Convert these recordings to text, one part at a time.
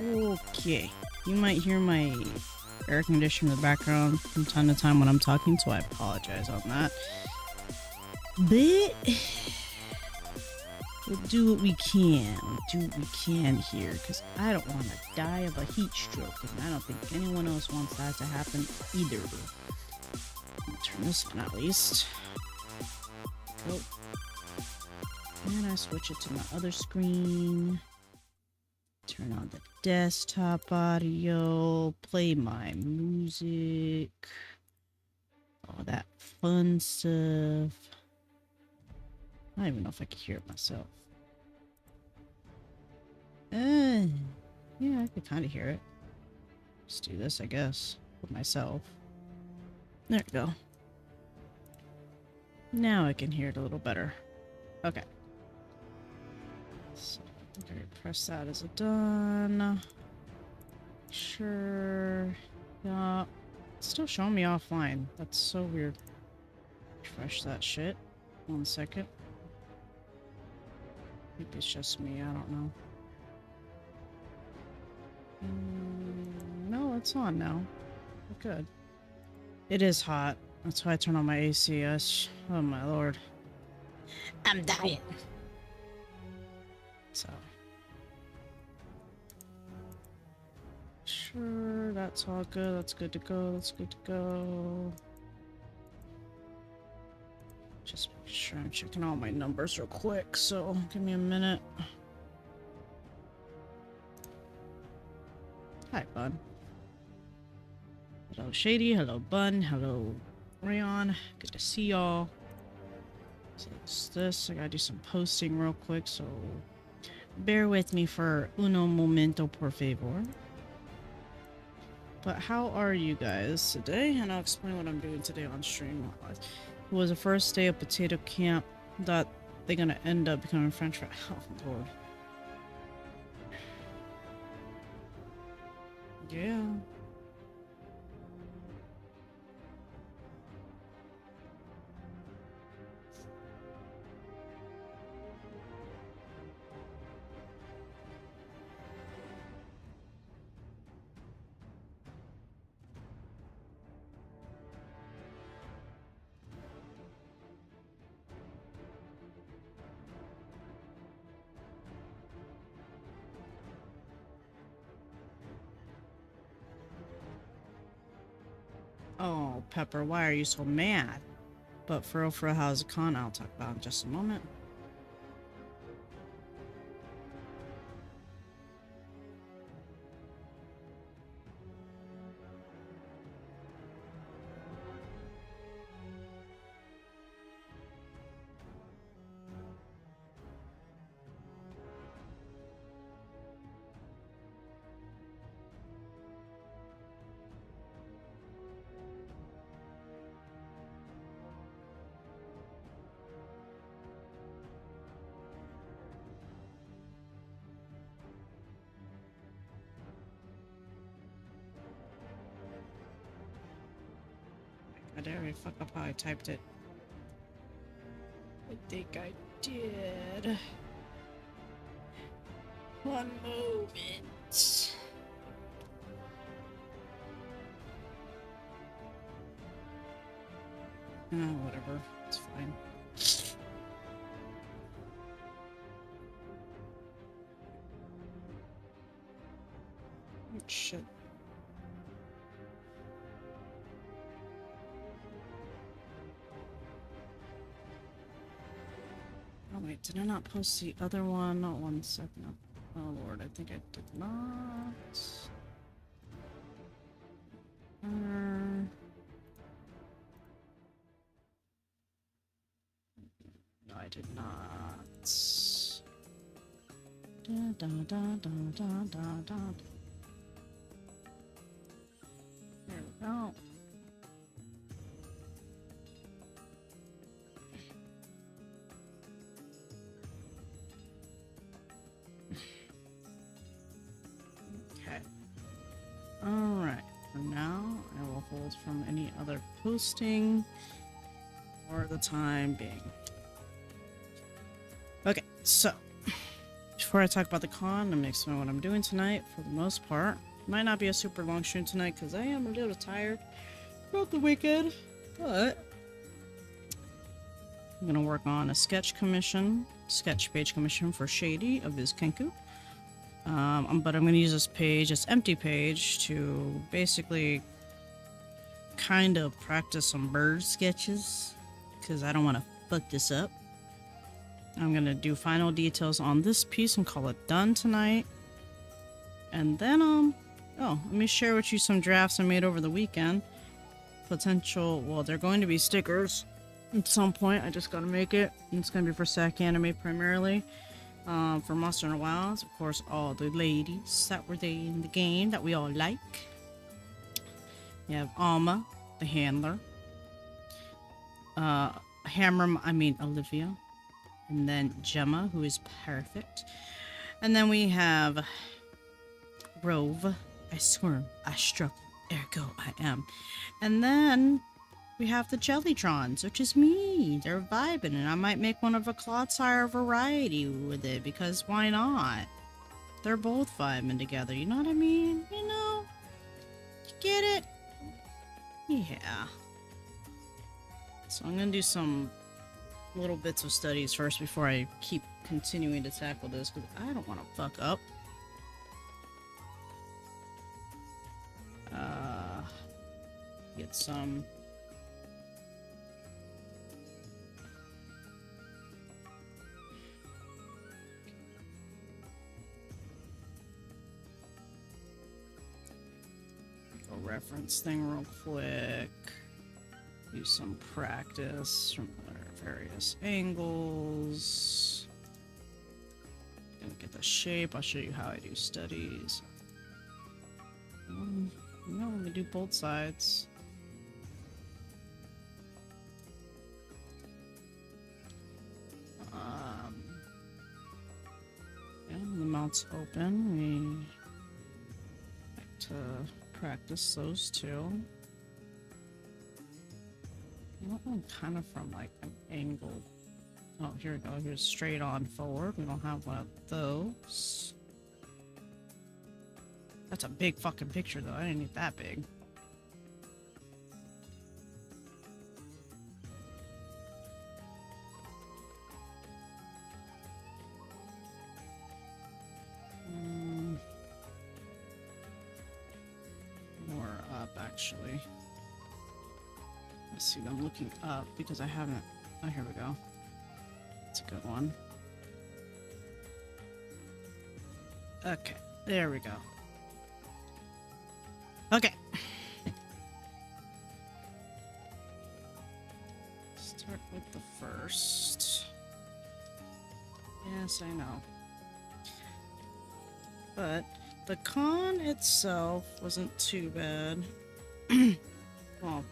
Okay, you might hear my air conditioner in the background from time to time when I'm talking, so I apologize on that. But we'll do what we can. We'll do what we can here, because I don't want to die of a heat stroke, and I don't think anyone else wants that to happen either. I'll turn this on at least. Go. And I switch it to my other screen. Turn on the desktop audio. Play my music. All that fun stuff. I don't even know if I can hear it myself. Yeah, I could kind of hear it. Let's do this, I guess, with myself. There we go. Now I can hear it a little better. Okay. So, okay, press that as a done. Sure. Yeah. It's still showing me offline. That's so weird. Refresh that shit. 1 second. Maybe it's just me, I don't know. No, it's on now. We're good. It is hot. That's why I turn on my AC. Oh my lord. I'm dying. So. Sure, that's all good. That's good to go. That's good to go. Just make sure I'm checking all my numbers real quick, so give me a minute. Hi, Bun. Hello, Shady. Hello, Bun. Hello, Rayon. Good to see y'all. So it's this. I gotta do some posting real quick, so bear with me for uno momento, por favor. But how are you guys today? And I'll explain what I'm doing today on stream. It was the first day of potato camp that they're gonna end up becoming French fries. Oh lord. Yeah. Oh, Pepper, why are you so mad? But for real, how's it gone? I'll talk about it in just a moment. I did already fuck up how I typed it. I think I did. One moment. Whatever. It's fine. Oh, shit. Oh wait, did I not post the other one? Not 1 second. Oh lord, I think I did not. No, I did not. Da, da, da, da, da, da, da. There we go. Okay. Alright. For now, I will hold from any other posting for the time being. Okay, so before I talk about the con, I'm gonna explain what I'm doing tonight for the most part. Might not be a super long stream tonight because I am a little tired throughout the weekend, but I'm gonna work on a sketch page commission for Shady of his Kenku. But I'm gonna use this page, this empty page, to basically kind of practice some bird sketches because I don't want to fuck this up. I'm gonna do final details on this piece and call it done tonight. And then let me share with you some drafts I made over the weekend. Well, they're going to be stickers at some point. I just gotta make it. It's gonna be for Sack Anime primarily. For Monster and Wilds, of course, all the ladies that were there in the game that we all like. You have Alma, the handler. Olivia. And then Gemma, who is perfect. And then we have Rove. I squirm, I struggle, ergo I am. And then we have the Jellytrons, which is me. They're vibing, and I might make one of a Clodsire variety with it, because why not? They're both vibing together, you know what I mean? You know? You get it? Yeah. So I'm gonna do some little bits of studies first before I keep continuing to tackle this, because I don't want to fuck up. Get some a reference thing real quick. Do some practice from various angles. Gonna get the shape. I'll show you how I do studies. No, let me do both sides. And the mouth's open. We like to practice those two. Kind of from like an angle. Oh, here we go. Here's straight on forward. We don't have one of those. That's a big fucking picture, though. I didn't need that big. More up, actually. Let's see, I'm looking up because I haven't... Oh, here we go. That's a good one. Okay, there we go. Okay. Start with the first. Yes, I know. But the con itself wasn't too bad. Well,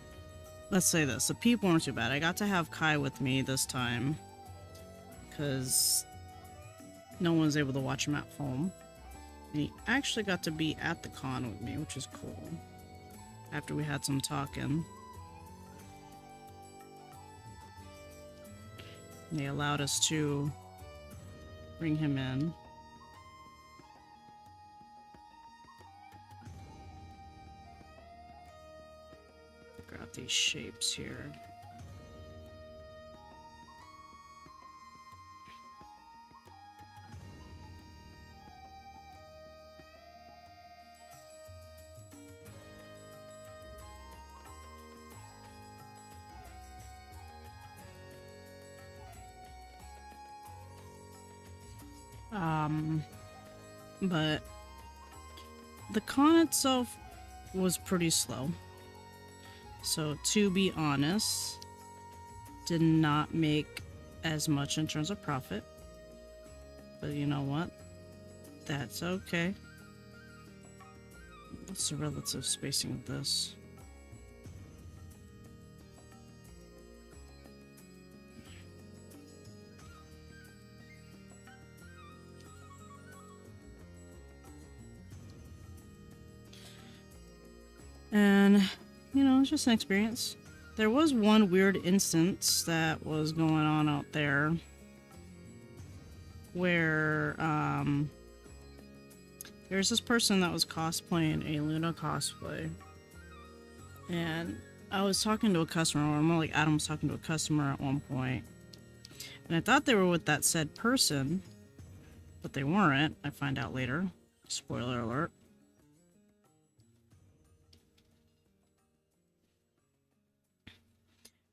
let's say this. The people weren't too bad. I got to have Kai with me this time because no one was able to watch him at home. And he actually got to be at the con with me, which is cool. After we had some talking. And they allowed us to bring him in. Grab these shapes here. But the con itself was pretty slow. So to be honest, did not make as much in terms of profit. But you know what? That's okay. What's the relative spacing of this? And, you know, it's just an experience. There was one weird instance that was going on out there. where there's this person that was cosplaying a Luna cosplay, and I was talking to a customer, or more like Adam was talking to a customer at one point, and I thought they were with that said person, but they weren't. I find out later. Spoiler alert.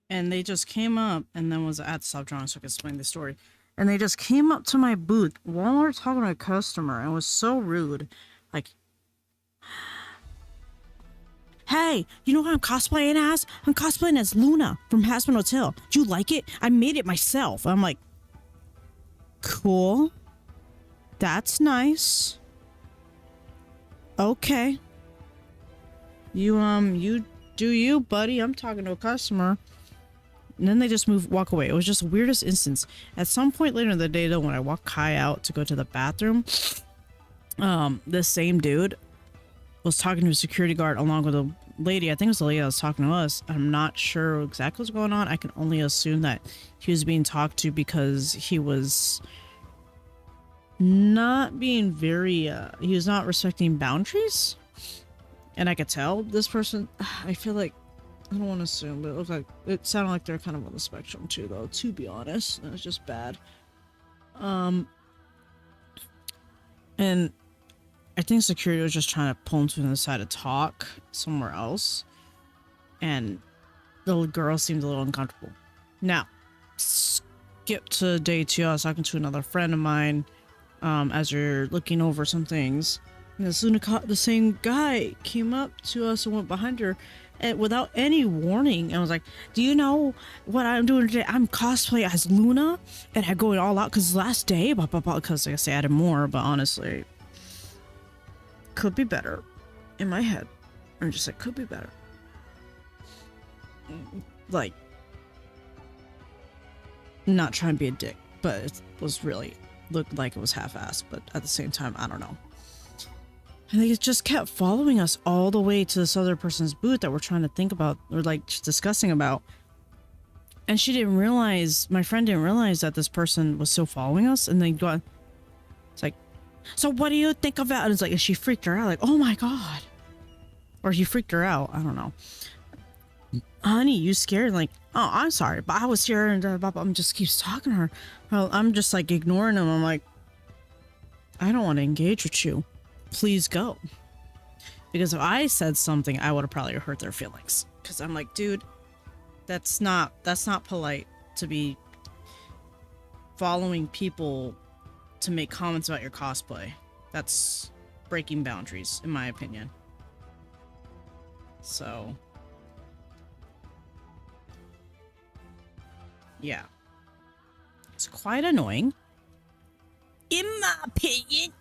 And they just came up, and then I had to stop drawing so I could explain the story. And they just came up to my booth while we were talking to a customer, and it was so rude. Like, hey, you know what I'm cosplaying as? I'm cosplaying as Luna from Hazbin Hotel. Do you like it? I made it myself. I'm like, cool. That's nice. Okay. You do you, buddy. I'm talking to a customer. And then they just walk away. It was just the weirdest instance. At some point later in the day, though, when I walked Kai out to go to the bathroom, this same dude was talking to a security guard along with a lady. I think it was the lady that was talking to us. I'm not sure exactly what's going on. I can only assume that he was being talked to because he was not being very, he was not respecting boundaries. And I could tell this person, I feel like, I don't want to assume, but it sounded like they're kind of on the spectrum too, though, to be honest. It was just bad. And I think security was just trying to pull him to the side to talk somewhere else. And the little girl seemed a little uncomfortable. Now, skip to day 2. I was talking to another friend of mine as you're looking over some things. And the same guy came up to us and went behind her. And without any warning, and was like, do you know what I'm doing today? I'm cosplay as Luna, and I'm going all out because last day, because like I say, I added more, but honestly, could be better. In my head, I'm just like, could be better. Like, not trying to be a dick, but it was really, looked like it was half-assed, but at the same time, I don't know. And they just kept following us all the way to this other person's booth that we're trying to think about, or like discussing about. And she didn't realize, my friend didn't realize that this person was still following us. And then it's like, so what do you think of it? And it's like, she freaked her out, like, oh my God. Or he freaked her out. I don't know. Honey, you scared? Like, oh, I'm sorry, but I was here, and I'm just keeps talking to her. Well, I'm just like ignoring him. I'm like, I don't want to engage with you. Please go. Because if I said something, I would have probably hurt their feelings. Because I'm like, dude, that's not polite to be following people to make comments about your cosplay. That's breaking boundaries, in my opinion. So, yeah. It's quite annoying. In my opinion.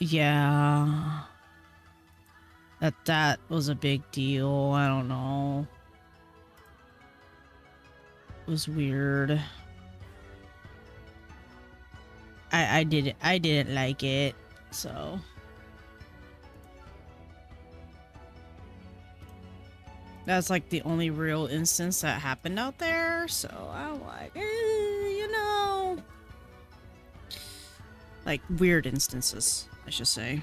Yeah. That was a big deal. I don't know. It was weird. I didn't like it, so. That's like the only real instance that happened out there, so I'm like, you know. Like, weird instances, I should say.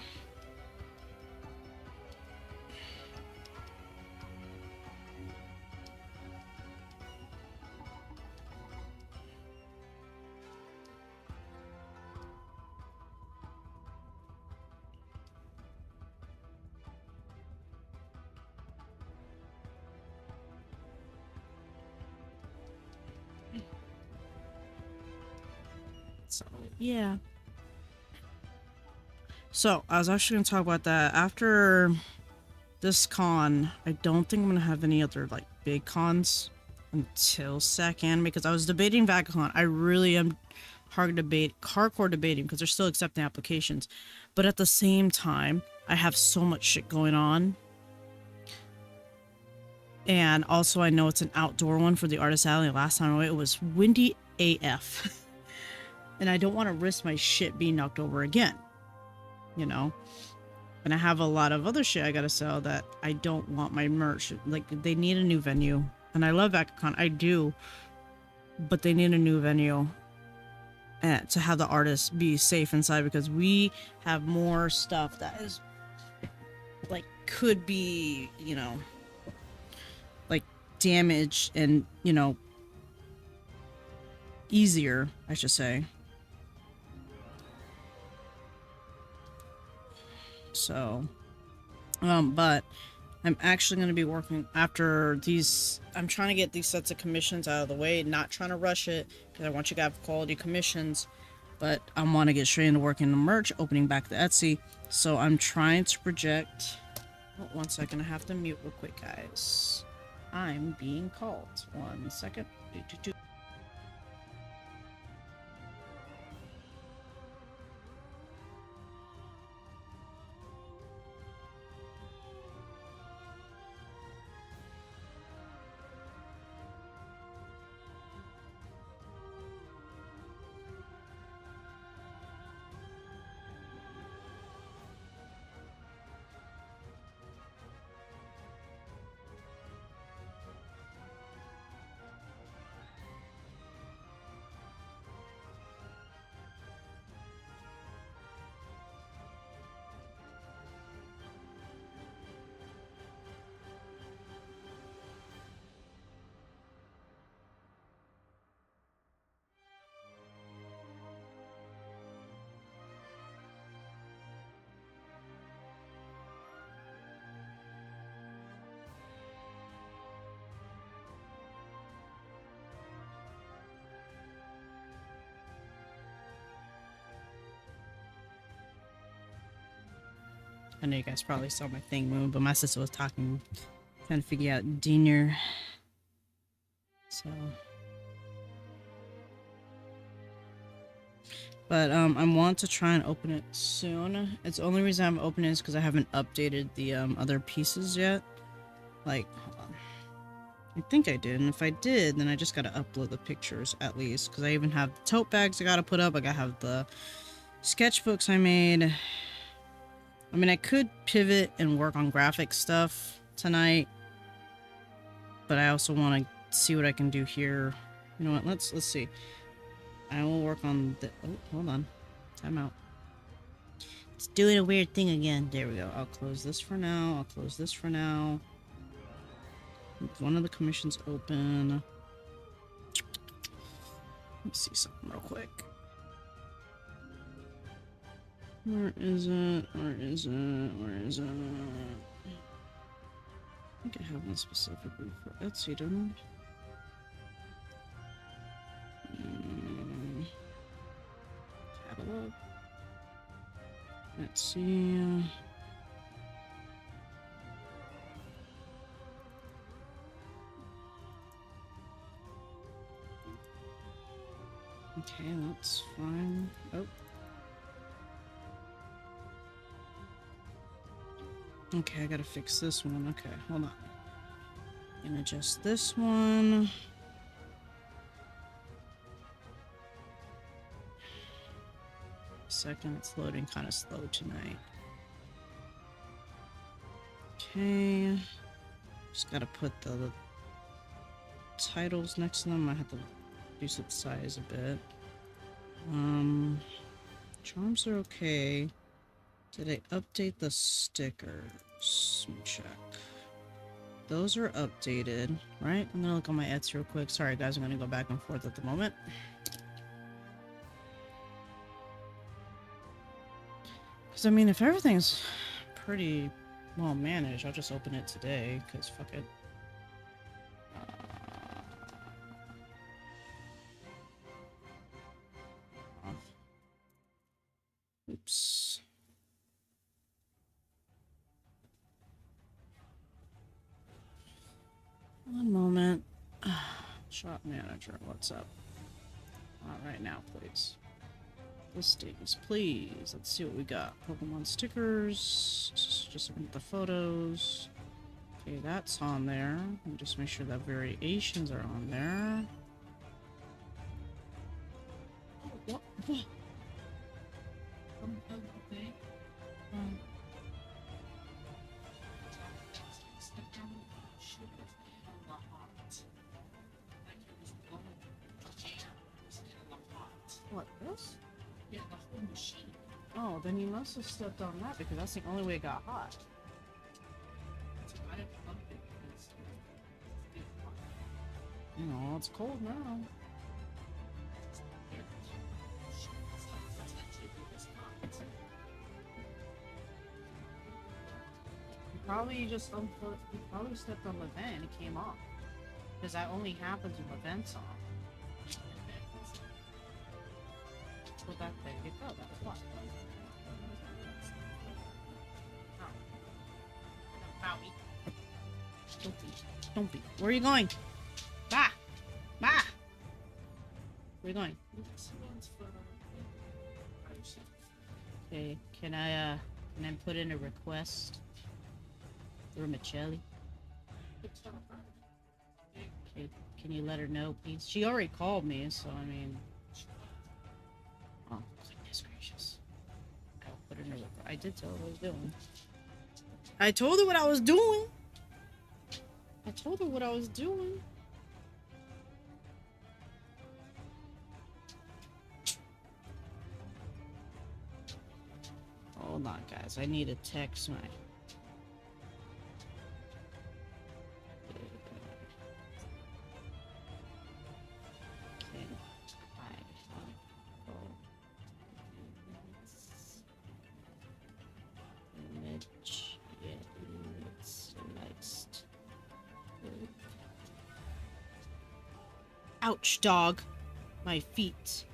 So, yeah. So, I was actually going to talk about that. After this con, I don't think I'm going to have any other, like, big cons until because I was debating VagaCon. I really am hardcore debating because they're still accepting applications. But at the same time, I have so much shit going on. And also, I know it's an outdoor one for the Artist Alley. Last time it was windy AF. And I don't want to risk my shit being knocked over again. You know? And I have a lot of other shit I gotta sell that I don't want my merch. Like, they need a new venue. And I love VagaCon. I do. but they need a new venue to have the artists be safe inside, because we have more stuff that is like could be, you know, like damaged and, you know, easier, I should say. So, but I'm actually going to be working after these. I'm trying to get these sets of commissions out of the way, not trying to rush it, because I want you to have quality commissions, but I want to get straight into working the merch, opening back the Etsy. So I'm trying to project. Oh, 1 second, I have to mute real quick, guys. I'm being called. 1 second. I know you guys probably saw my thing move, but my sister was talking, trying to figure out dinner. So, but I want to try and open it soon. It's the only reason I'm opening it is because I haven't updated the other pieces yet. Like, hold on. I think I did, and if I did, then I just gotta upload the pictures at least, because I even have the tote bags I gotta put up. I gotta have the sketchbooks I made. I mean, I could pivot and work on graphic stuff tonight, but I also want to see what I can do here. You know what? Let's see. I will work on the. Oh, hold on. Time out. It's doing a weird thing again. There we go. I'll close this for now. I'll close this for now. One of the commissions open. Let me see something real quick. Where is it? Where is it? Where is it? I think I have one specifically for Etsy, don't I? Catalog. Etsy. Okay, that's fine. Oh. Okay, I gotta fix this one. Okay, hold on. Gonna adjust this one. Second, it's loading kind of slow tonight. Okay. Just gotta put the titles next to them. I have to reduce the size a bit. Charms are okay. Did I update the stickers? Let me check. Those are updated, right? I'm gonna look on my Etsy real quick. Sorry guys, I'm gonna go back and forth at the moment. Because I mean, if everything's pretty well managed, I'll just open it today, because fuck it. Oops. One moment. Shop manager, what's up? Not right now, please. Listings, please. Let's see what we got. Pokemon stickers. Just looking at the photos. Okay, that's on there. And just make sure that variations are on there. Oh, what? Okay. What, this? Yeah, the whole machine. Oh, then you must have stepped on that because that's the only way it got hot. You know, it's cold now. You probably just unplugged, you probably stepped on the vent and it came off. Because that only happens when the vent's on. Well, there you go, that's what. Oh. Don't be. Where are you going? Bah! Bah! Where are you going? Okay, can I put in a request? Vermicelli? Okay, can you let her know, please? She already called me, so I mean... Oh, goodness gracious. I'll put in a request. I did tell her what I was doing. I told her what I was doing! I told her what I was doing. Hold on, guys. I need to text my... Ouch, dog. My feet.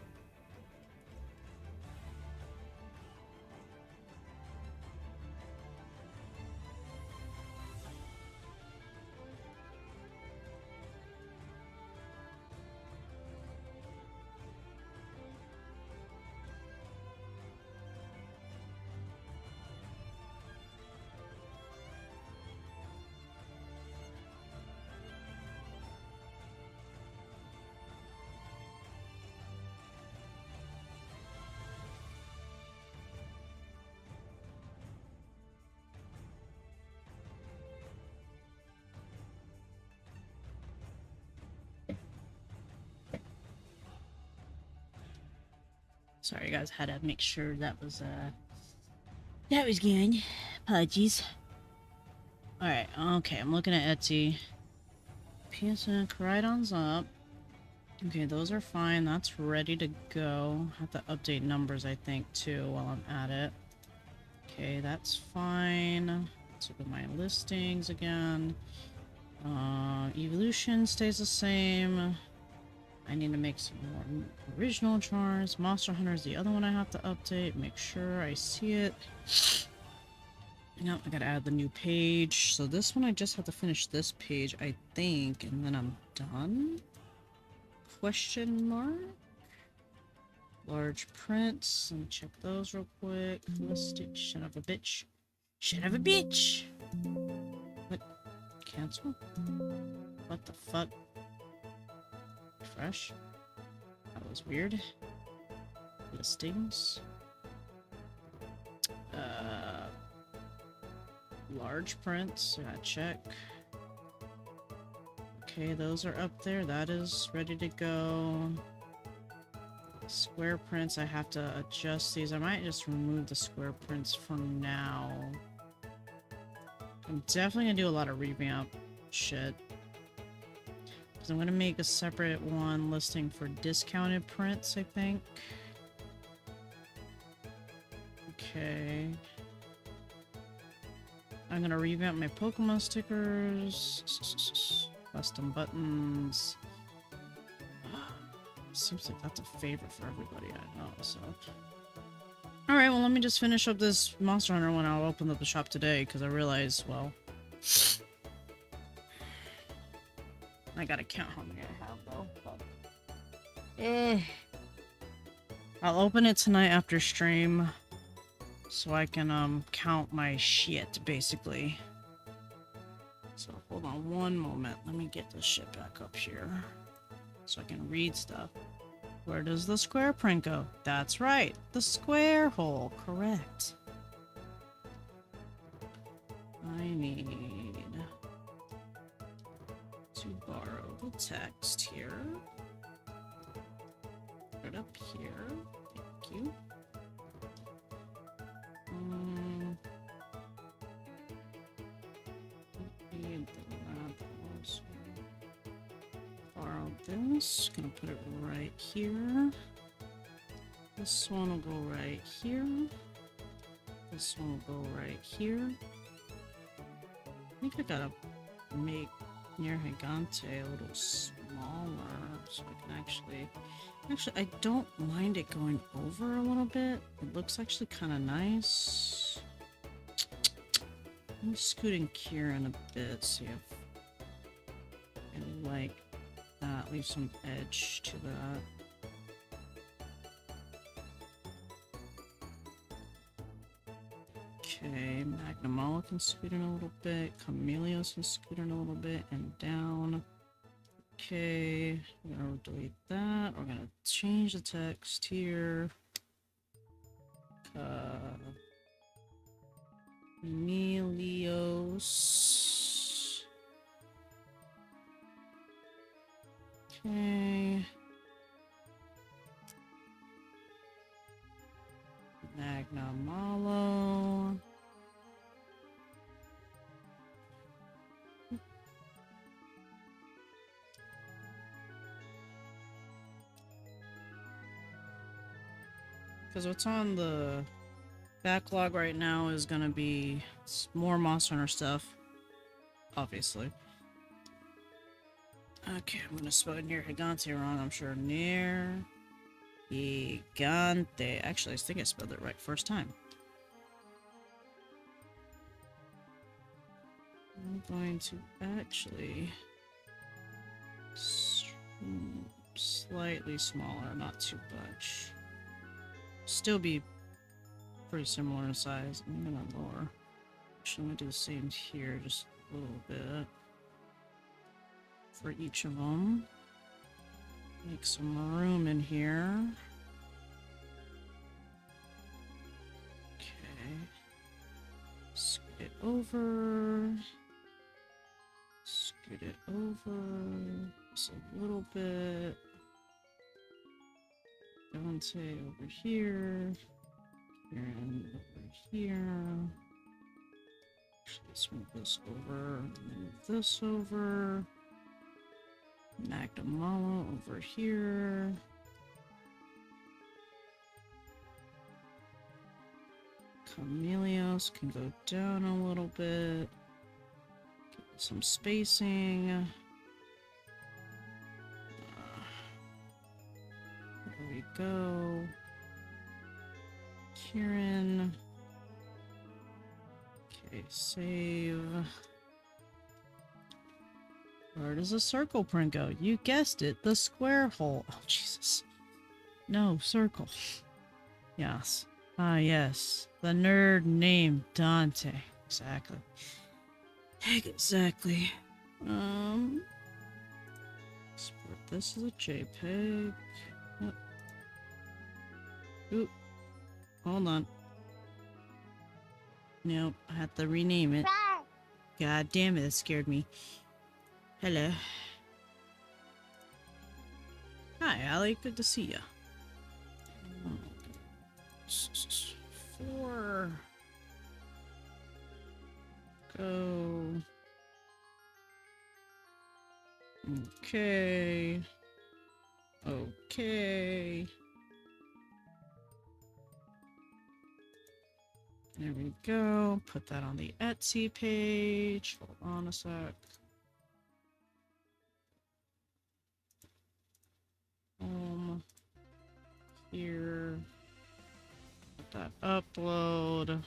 Sorry guys, had to make sure that was good. Apologies. Alright, okay, I'm looking at Etsy. PSN Coridon's up. Okay, those are fine. That's ready to go. Have to update numbers, I think, too, while I'm at it. Okay, that's fine. Let's look at my listings again. Evolution stays the same. I need to make some more original charts. Monster Hunter is the other one I have to update. Make sure I see it. Nope, I gotta add the new page. So this one I just have to finish this page, I think, and then I'm done? Question mark? Large prints. Let me check those real quick. Listed. Shut up a bitch. Shut up a bitch! What? Cancel? What the fuck? Refresh? That was weird. Listings. Large prints. I gotta check. Okay, those are up there. That is ready to go. Square prints, I have to adjust these. I might just remove the square prints for now. I'm definitely gonna do a lot of revamp shit. Because I'm gonna make a separate one listing for discounted prints, I think. Okay. I'm gonna revamp my Pokemon stickers. Custom buttons. Seems like that's a favorite for everybody I know, so... Alright, well let me just finish up this Monster Hunter one. I'll open up the shop today, because I realized, well... I gotta count how many I have, though. I'll open it tonight after stream, so I can, count my shit, basically. So, hold on one moment. Let me get this shit back up here. So I can read stuff. Where does the square print go? That's right, the square hole, correct. I need to borrow the text here. it up here. Thank you. Need the lab also. Borrow this. Gonna put it right here. This one will go right here. This one will go right here. I think I gotta make Nier Gigante a little smaller so I can actually I don't mind it going over a little bit. It looks actually kind of nice. I'm scooting Kieran a bit, see if I like that, leave some edge to that. Okay, Magnamalo can scoot in a little bit, Chameleos can scoot in a little bit, and down. Okay, we're gonna delete that. We're gonna change the text here. Chameleos. Okay. Magnamalo. Because what's on the backlog right now is gonna be more Monster Hunter stuff, obviously. Okay, I'm gonna spell Nier Gigante wrong, I'm sure. Nier Gigante. Actually, I think I spelled it right first time. I'm going to actually slightly smaller, not too much. Still be pretty similar in size. I'm gonna lower. Actually, I'm gonna do the same here, just a little bit for each of them. Make some room in here. Okay. Scoot it over. Scoot it over. Just a little bit. Dante over here. Kieran over here. Actually, let's move this over. Move this over. Magnamalo over here. Chameleos can go down a little bit. Get some spacing. There we go. Kieran. Okay, save. Where does the circle print go? You guessed it, the square hole. Oh, Jesus. No, circle. Yes. Ah, yes. The nerd named Dante. Exactly. Exactly. Export this as a JPEG. Oh. Oop. Hold on. Nope, I had to rename it. God damn it, that scared me. Hello. Hi, Allie. Good to see ya. 4. Go. Okay. Okay. There we go. Put that on the Etsy page. Hold on a sec. Here. Let that upload.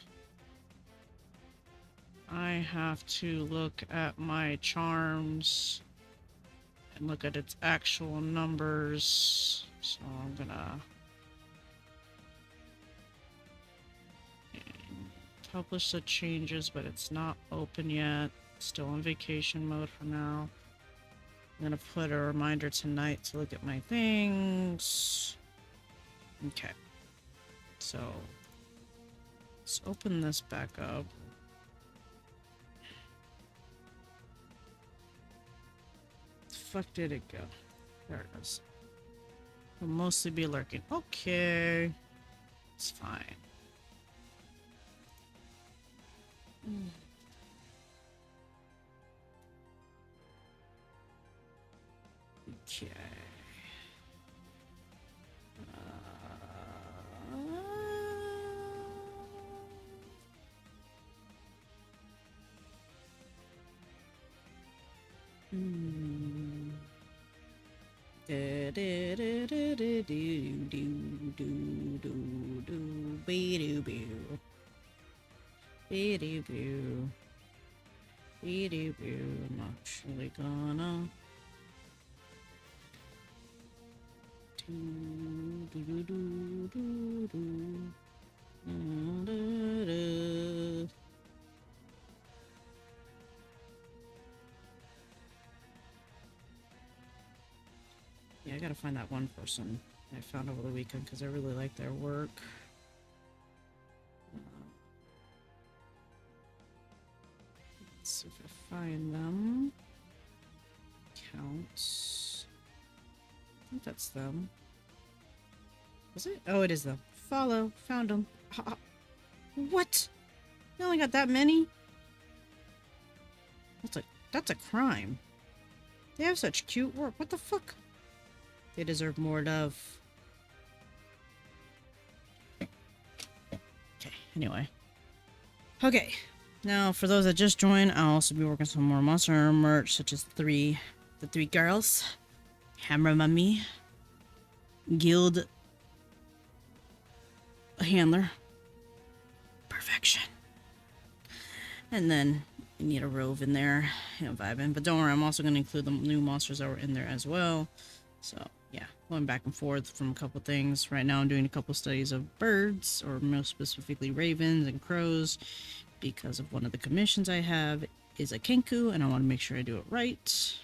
I have to look at my charms and look at its actual numbers. So I'm gonna publish the changes, but it's not open yet. Still in vacation mode for now. I'm gonna put a reminder tonight to look at my things. Okay. So let's open this back up. The fuck did it go? There it is. Will mostly be lurking. Okay. It's fine. Okay. Hmm. I'm actually gonna yeah, I gotta find that one person I found over the weekend because I really like their work. Let's see if I find them. Counts. I think that's them. Is it? Oh, it is them. Follow. Found them. What? You only got that many? That's a crime. They have such cute work. What the fuck? They deserve more love. Okay, anyway. Okay. Now, for those that just joined, I'll also be working some more Monster Hunter merch, such as the three girls. Hammer Mummy. Guild Handler. Perfection. And then you need a Rove in there, you know, vibing. But don't worry, I'm also going to include the new monsters that were in there as well. So, yeah, going back and forth from a couple things. Right now I'm doing a couple studies of birds, or most specifically ravens and crows, because of one of the commissions I have is a Kenku, and I want to make sure I do it right.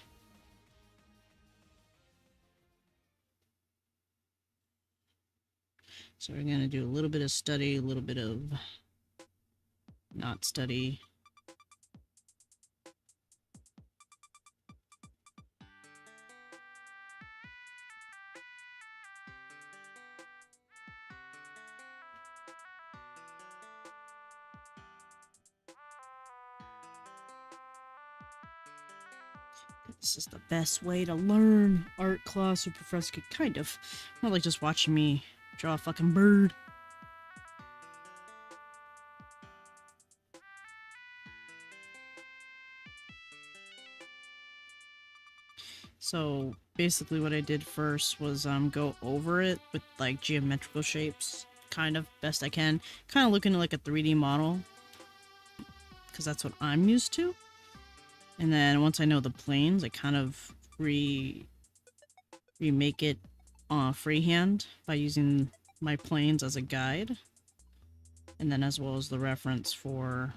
So we're going to do a little bit of study, a little bit of not study. This is the best way to learn art class or professor, kind of. Not like just watching me draw a fucking bird. So basically what I did first was go over it with like geometrical shapes, kind of best I can. Kind of looking at like a 3D model, because that's what I'm used to. And then once I know the planes, I kind of remake it freehand by using my planes as a guide. And then as well as the reference for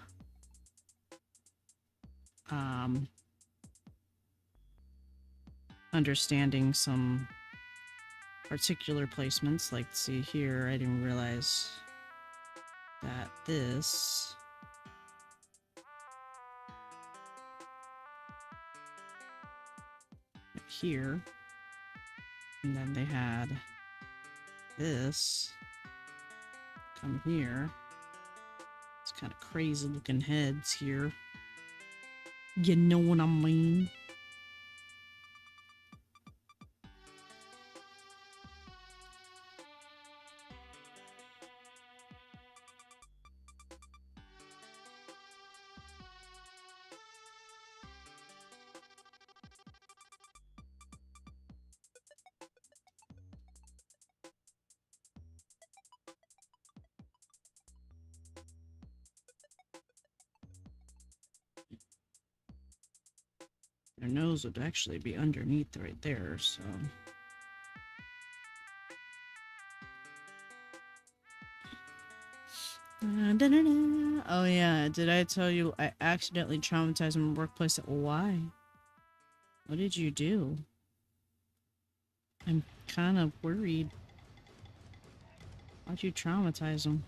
understanding some particular placements. Like, see here, I didn't realize that this here, and then they had this come here. It's kind of crazy looking heads here. You know what I mean? Their nose would actually be underneath right there, so... Oh yeah, did I tell you I accidentally traumatized my workplace? Why? What did you do? I'm kind of worried. Why'd you traumatize him?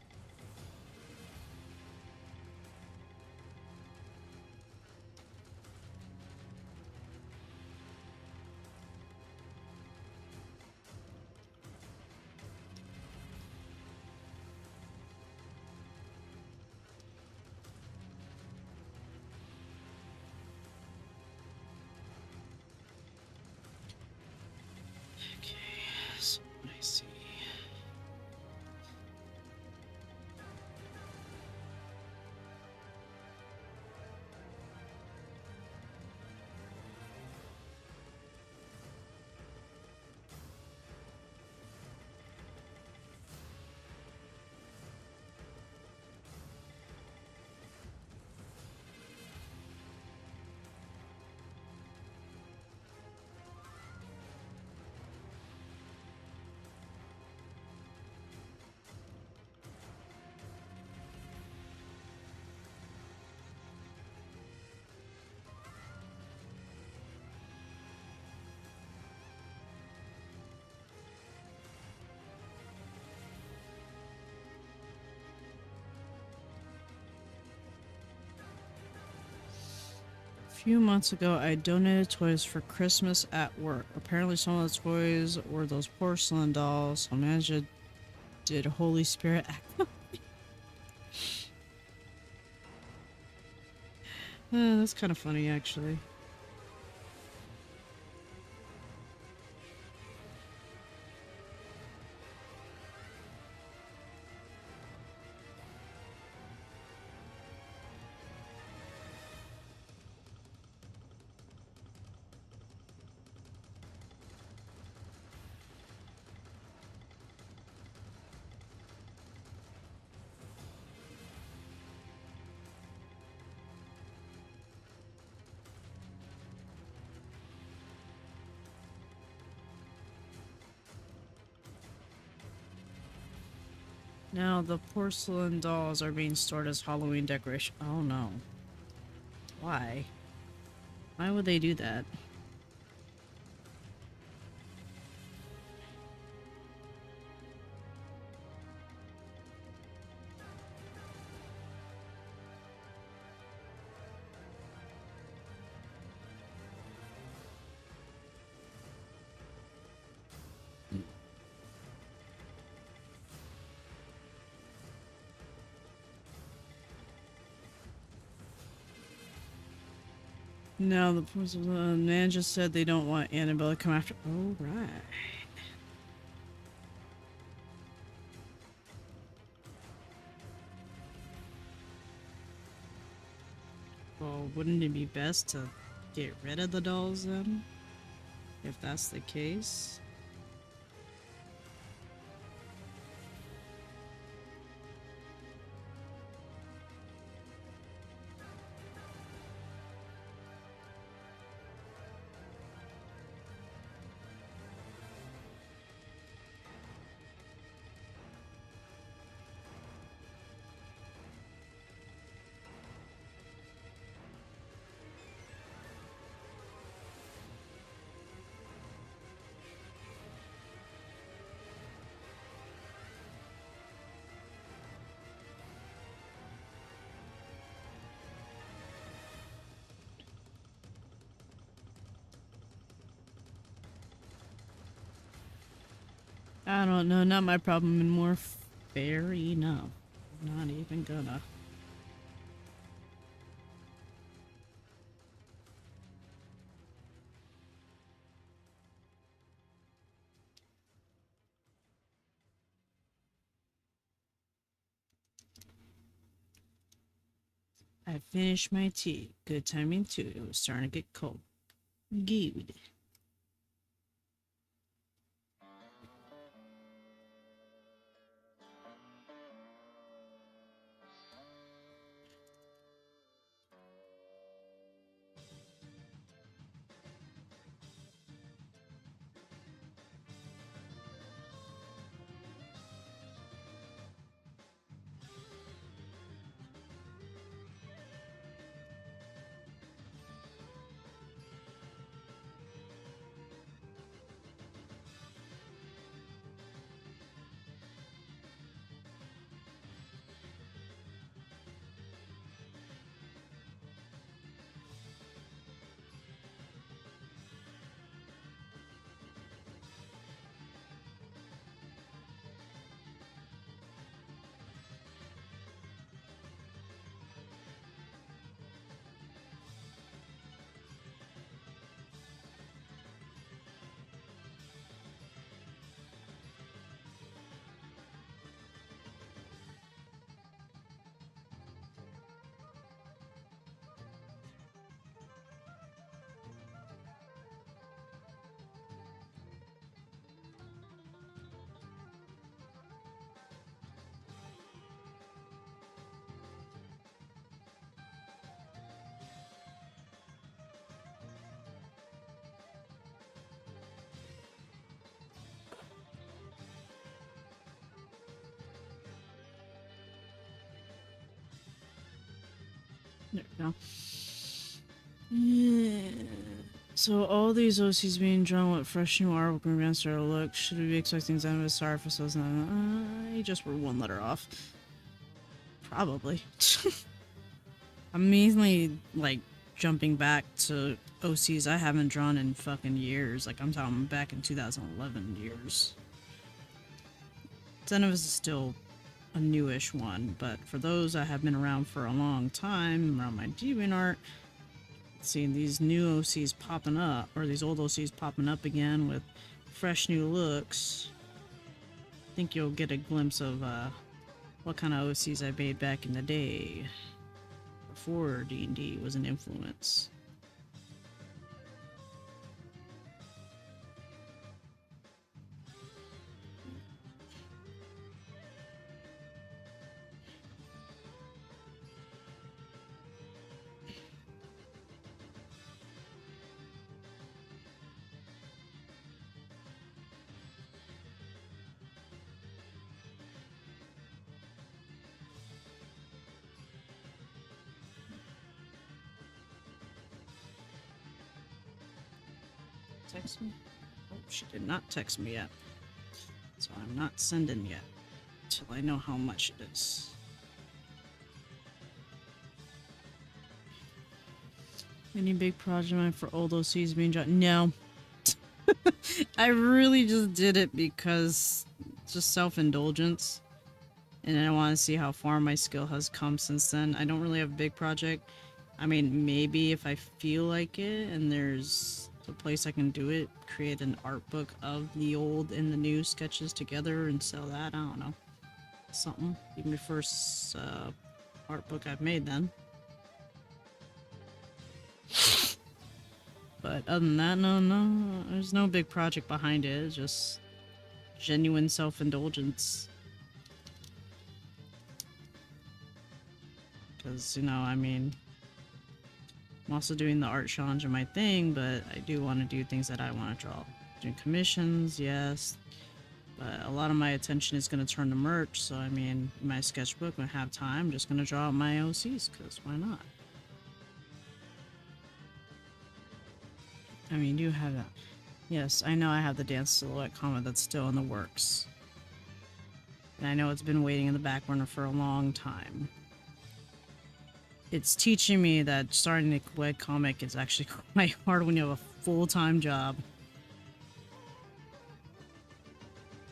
few months ago, I donated toys for Christmas at work. Apparently, some of the toys were those porcelain dolls. So manager did Holy Spirit act. That's kind of funny, actually. Now the porcelain dolls are being stored as Halloween decoration. Oh no. Why? Why would they do that? Now the porcelain man just said they don't want Annabelle to come after. Oh right. Well, wouldn't it be best to get rid of the dolls then? If that's the case? I don't know, not my problem anymore. Fair enough. Not even gonna. I finished my tea. Good timing too. It was starting to get cold. Good. There we go. Yeah. So all these OCs being drawn with fresh new artwork and remastered look. Should we be expecting Zenith Star for those? I just were one letter off. Probably. I'm mainly like jumping back to OCs I haven't drawn in fucking years. Like, I'm talking back in 2011 years. Xenovis is still a newish one, but for those that have been around for a long time, around my DeviantArt, seeing these new OCs popping up, or these old OCs popping up again with fresh new looks, I think you'll get a glimpse of what kind of OCs I made back in the day, before D&D was an influence. Text me? Oh, she did not text me yet. So I'm not sending yet. Till I know how much it is. Any big project for old OCs being drawn? No. I really just did it because just self-indulgence. And I want to see how far my skill has come since then. I don't really have a big project. I mean, maybe if I feel like it and there's a place I can do it, create an art book of the old and the new sketches together and sell that. I don't know. Something. Even the first art book I've made then. But other than that, no, there's no big project behind it. It's just genuine self-indulgence. Because, you know, I mean, I'm also doing the art challenge and my thing, but I do want to do things that I want to draw. Doing commissions, yes. But a lot of my attention is going to turn to merch, so I mean, in my sketchbook, when I have time, I'm just going to draw out my OCs, because why not? I mean, you have that. Yes, I know I have the dance silhouette comic that's still in the works. And I know it's been waiting in the back burner for a long time. It's teaching me that starting a webcomic is actually quite hard when you have a full-time job.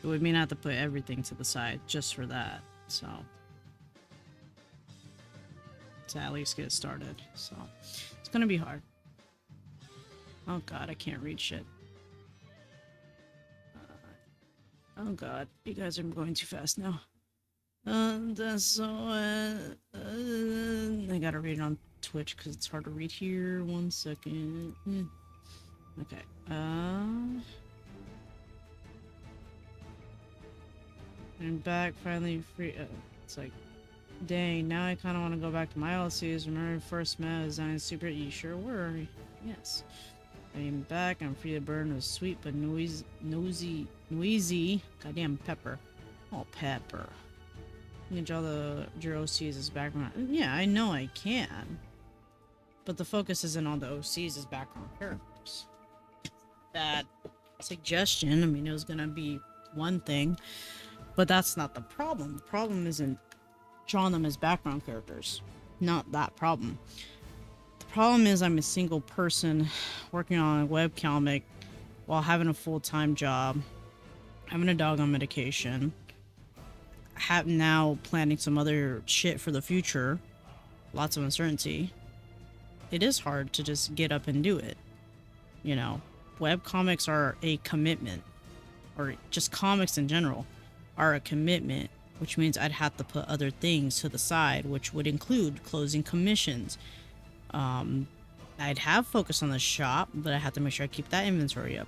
It would mean I have to put everything to the side just for that, so. To at least get started, so. It's gonna be hard. Oh god, I can't read shit. Oh god, you guys are going too fast now. That's so, I gotta read it on Twitch because it's hard to read here. 1 second. Okay. I'm back, finally free. It's like, dang, now I kind of want to go back to my LCs. Remember when we first met, Zion Super? You sure were. Yes. I'm back, I'm free to burn a sweet but noisy, goddamn pepper. Oh, pepper. You can draw the OCs as background. Yeah, I know I can. But the focus isn't on the OCs as background characters. That suggestion, I mean, it was gonna be one thing, but that's not the problem. The problem isn't drawing them as background characters. Not that problem. The problem is I'm a single person working on a webcomic while having a full-time job, having a dog on medication, now planning some other shit for the future, lots of uncertainty. It is hard to just get up and do it. You know, webcomics are a commitment, or just comics in general are a commitment, which means I'd have to put other things to the side, which would include closing commissions. I'd have focus on the shop, but I have to make sure I keep that inventory up.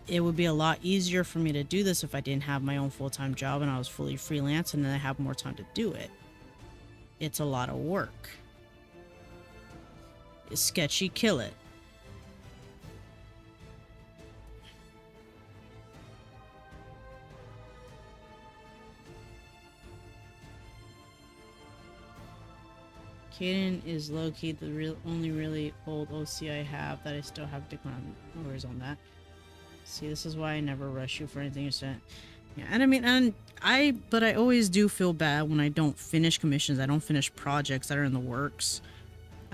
It would be a lot easier for me to do this if I didn't have my own full-time job and I was fully freelance and then I have more time to do it. It's a lot of work. It's sketchy, kill it. Kaden is low-key the only really old OC I have that I still have to no worries on that. See, this is why I never rush you for anything you said. Yeah, and I mean, but I always do feel bad when I don't finish commissions, I don't finish projects that are in the works.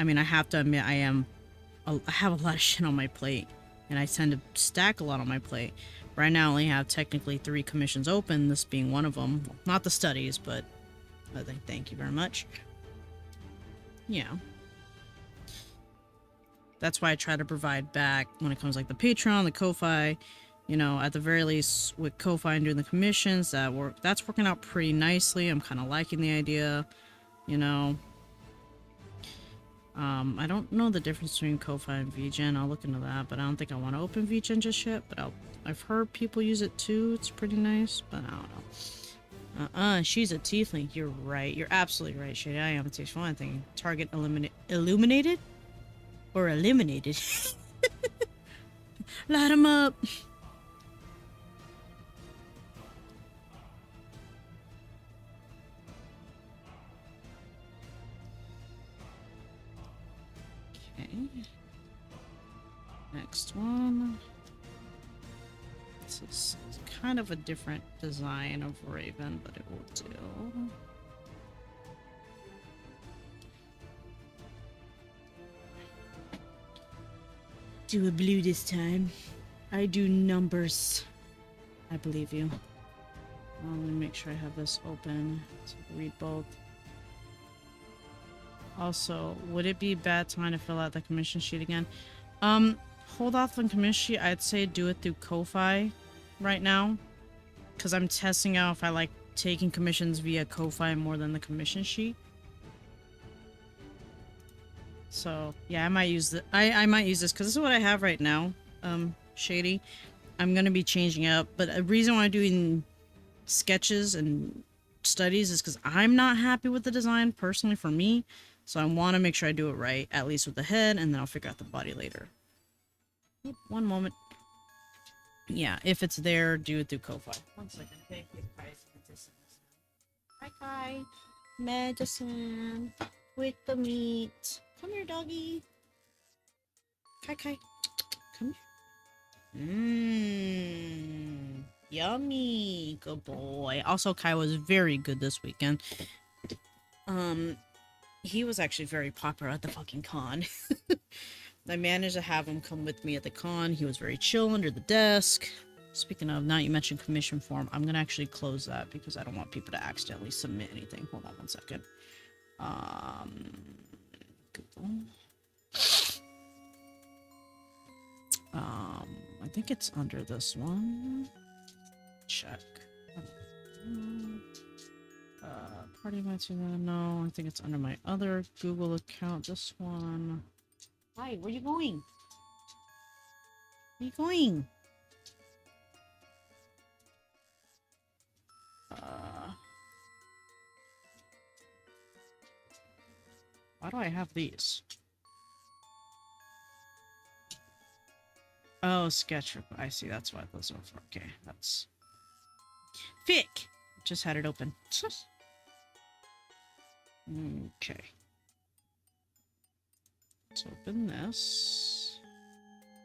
I mean, I have to admit, I have a lot of shit on my plate, and I tend to stack a lot on my plate. Right now, I only have technically 3 commissions open, this being one of them. Well, not the studies, but thank you very much. Yeah. That's why I try to provide back when it comes like the Patreon, the Ko-Fi, you know, at the very least with Ko-Fi and doing the commissions, that's working out pretty nicely. I'm kind of liking the idea, you know. I don't know the difference between Ko-Fi and VGen. I'll look into that, but I don't think I want to open VGen just yet, but I've heard people use it too. It's pretty nice, but I don't know. She's a tiefling. You're right. You're absolutely right, Shady. I am a tiefling. One thing. Target illuminated? Or eliminated? Light 'em up! Okay. Next one. This is kind of a different design of Raven, but it will do. Do a blue this time. I do numbers. I believe you. Let me make sure I have this open so I can read both. Also, would it be a bad time to fill out the commission sheet again? Hold off on commission sheet. I'd say do it through Ko-Fi right now, because I'm testing out if I like taking commissions via Ko-Fi more than the commission sheet. So yeah, I might use I might use this because this is what I have right now. Shady. I'm gonna be changing up, but a reason why I'm doing sketches and studies is because I'm not happy with the design personally for me. So I want to make sure I do it right, at least with the head, and then I'll figure out the body later. Oop, one moment. Yeah, if it's there, do it through Ko-Fi. One second. Thank you, Kai. Hi, Kai. Medicine with the meat. Come here, doggy. Kai. Come here. Mmm. Yummy. Good boy. Also, Kai was very good this weekend. He was actually very popular at the fucking con. I managed to have him come with me at the con. He was very chill under the desk. Speaking of, now you mentioned commission form, I'm gonna actually close that because I don't want people to accidentally submit anything. Hold on one second. I think it's under this one. Check. Party events, no, I think it's under my other Google account. This one. Hi, where you going? Where you going? Why do I have these? Oh, Sketchup. I see. That's why those are for. Okay, that's. Fic! Just had it open. Okay. Let's open this.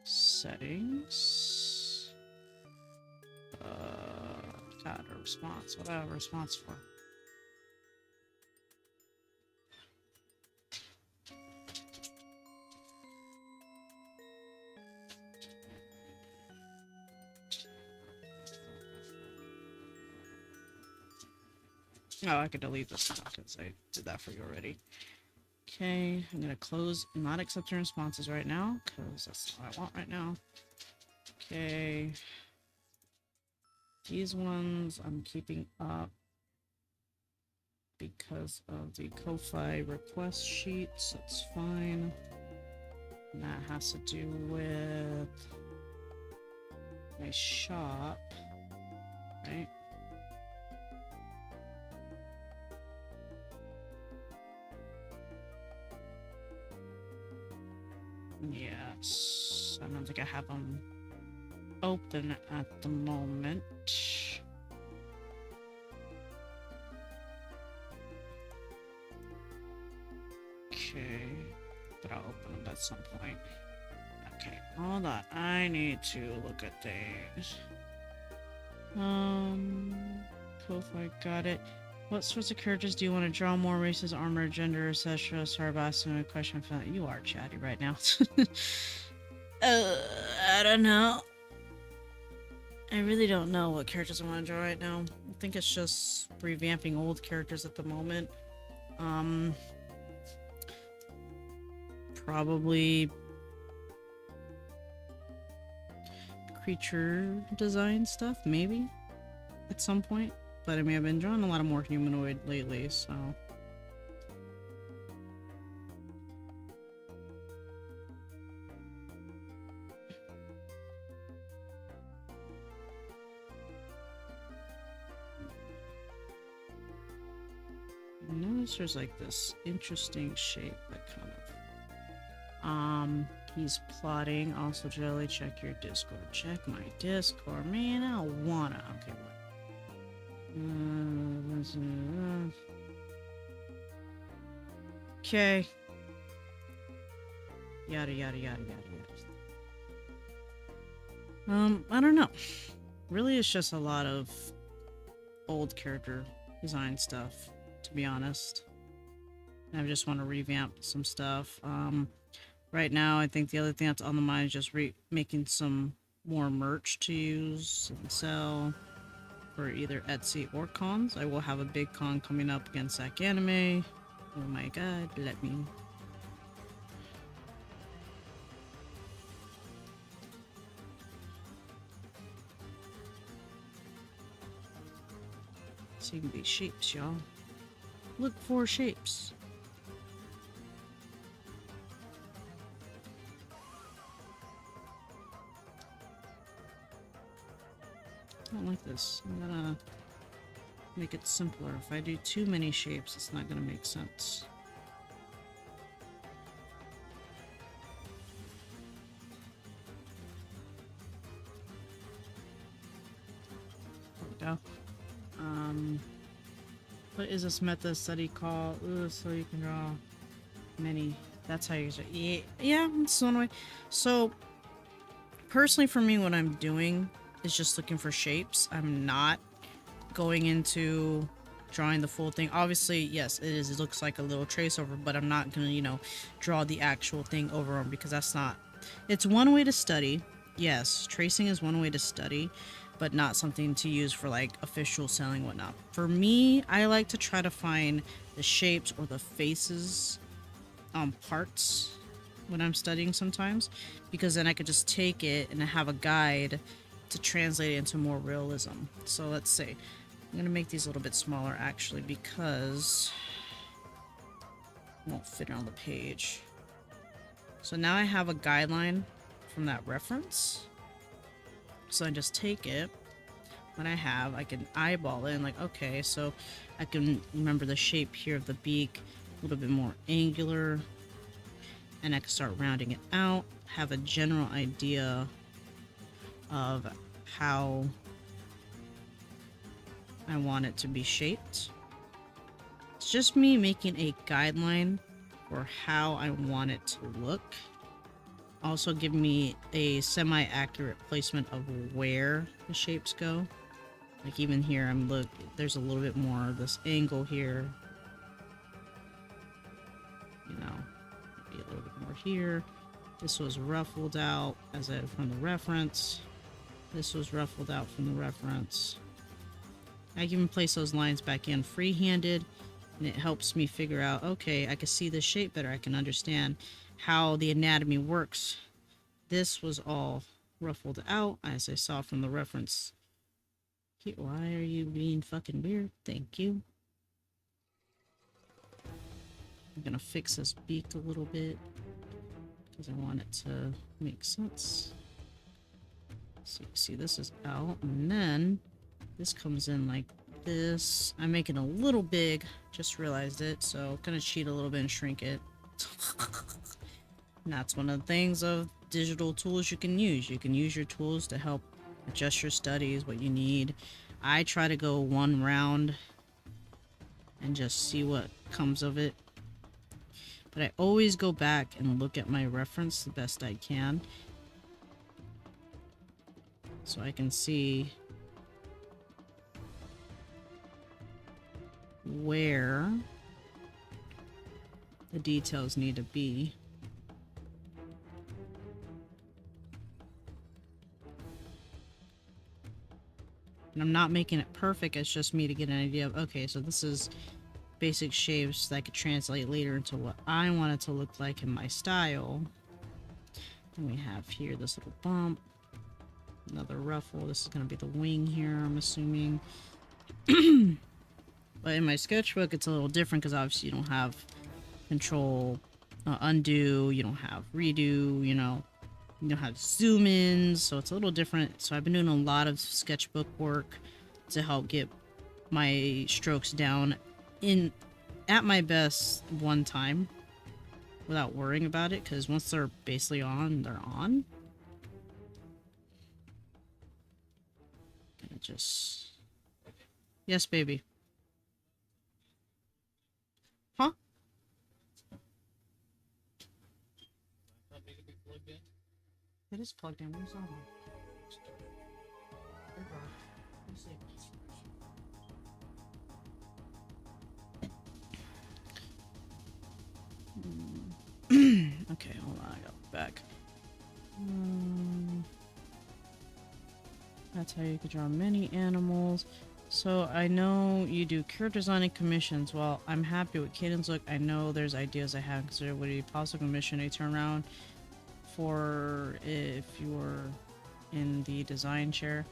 Settings. God, a response. What do I have a response for? Oh, I could delete this because I did that for you already. Okay, I'm gonna close not accepting responses right now because that's what I want right now. Okay. These ones I'm keeping up because of the Ko-Fi request sheets. That's fine. And that has to do with my shop, right? Yes, I don't think I have them open at the moment. Okay, but I'll open them at some point. Okay, hold on. I need to look at things. Ko-Fi, got it. What sorts of characters do you want to draw more? Races, armor, gender, etc. Sorry about asking a question. You are chatty right now. uh, I don't know. I really don't know what characters I want to draw right now. I think it's just revamping old characters at the moment. Probably creature design stuff, maybe at some point. But I mean, I've been drawing a lot of more humanoid lately, so. I notice there's like this interesting shape that kind of. He's plotting. Also, Jelly, check your Discord. Check my Discord. Man, I don't wanna. Okay, what? Okay. Yada yada yada yada yada. I don't know. Really, it's just a lot of old character design stuff, to be honest. I just want to revamp some stuff. Right now, I think the other thing that's on the mind is just making some more merch to use and sell for either Etsy or cons. I will have a big con coming up against Zack Anime. Oh my god, let me. Seeing these shapes, y'all. Look for shapes. I don't like this. I'm gonna make it simpler. If I do too many shapes, it's not gonna make sense. There we go. What is this method study called? Ooh, so you can draw many. That's how you use it. Yeah, it's one way. So, personally for me, what I'm doing is just looking for shapes. I'm not going into drawing the full thing. Obviously, yes, it is. It looks like a little trace over, but I'm not gonna, you know, draw the actual thing over them because that's not. It's one way to study. Yes, tracing is one way to study, but not something to use for like official selling, whatnot. For me, I like to try to find the shapes or the faces on parts when I'm studying sometimes, because then I could just take it and have a guide to translate it into more realism. So let's see. I'm gonna make these a little bit smaller actually because it won't fit on the page. So now I have a guideline from that reference. So I just take it. What I have, I can eyeball it and like, okay, so I can remember the shape here of the beak, a little bit more angular, and I can start rounding it out, have a general idea of how I want it to be shaped. It's just me making a guideline for how I want it to look. Also give me a semi-accurate placement of where the shapes go. Like even here, there's a little bit more of this angle here. You know, maybe a little bit more here. This was ruffled out from the reference. This was ruffled out from the reference. I can even place those lines back in free-handed, and it helps me figure out, okay, I can see the shape better. I can understand how the anatomy works. This was all ruffled out, as I saw from the reference. Why are you being fucking weird? Thank you. I'm gonna fix this beak a little bit because I want it to make sense. So you see this is out, and then this comes in like this. I'm making it a little big, just realized it, so I'm gonna cheat a little bit and shrink it. And that's one of the things of digital tools you can use. You can use your tools to help adjust your studies, what you need. I try to go one round and just see what comes of it. But I always go back and look at my reference the best I can, so I can see where the details need to be. And I'm not making it perfect, it's just me to get an idea of, okay, so this is basic shapes that I could translate later into what I want it to look like in my style. And we have here this little bump, another ruffle. This is going to be the wing here, I'm assuming. But in my sketchbook, it's a little different because obviously you don't have control, undo, you don't have redo, you know, you don't have zoom ins, so it's a little different. So I've been doing a lot of sketchbook work to help get my strokes down at my best one time without worrying about it, because once they're basically on, they're on. Gonna just... Yes, baby. Huh? It is plugged in. Where's that one? Okay, hold on, I got it back. That's how you can draw many animals. So I know you do character designing commissions. Well, I'm happy with Caden's look. I know there's ideas I haven't considered. Would it be possible to commission a turnaround for if you were in the design chair?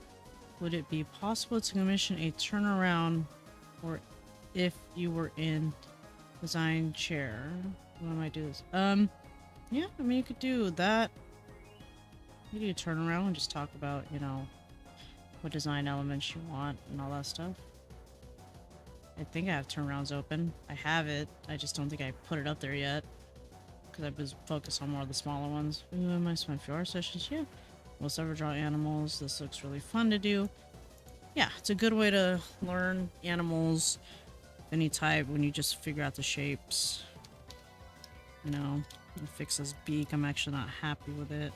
Would it be possible to commission a turnaround or if you were in design chair? When I do this? Yeah, I mean, you could do that. You could turn around and just talk about, you know, what design elements you want and all that stuff. I think I have turnarounds open. I have it. I just don't think I put it up there yet because I was focused on more of the smaller ones. Ooh, I might spend a few hour sessions. Yeah. Most ever draw animals. This looks really fun to do. Yeah, it's a good way to learn animals of any type when you just figure out the shapes. You know, fix this beak. I'm actually not happy with it.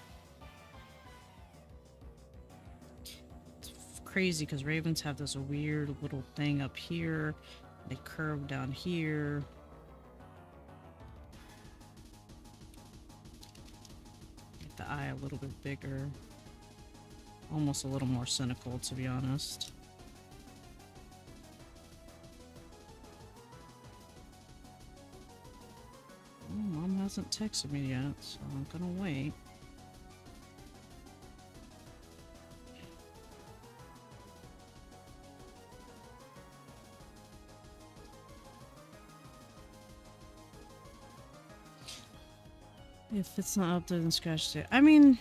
It's crazy because ravens have this weird little thing up here. They curve down here. Get the eye a little bit bigger. Almost a little more cynical, to be honest. Mom hasn't texted me yet, so I'm gonna wait. If it's not updated in Scratch State, I mean,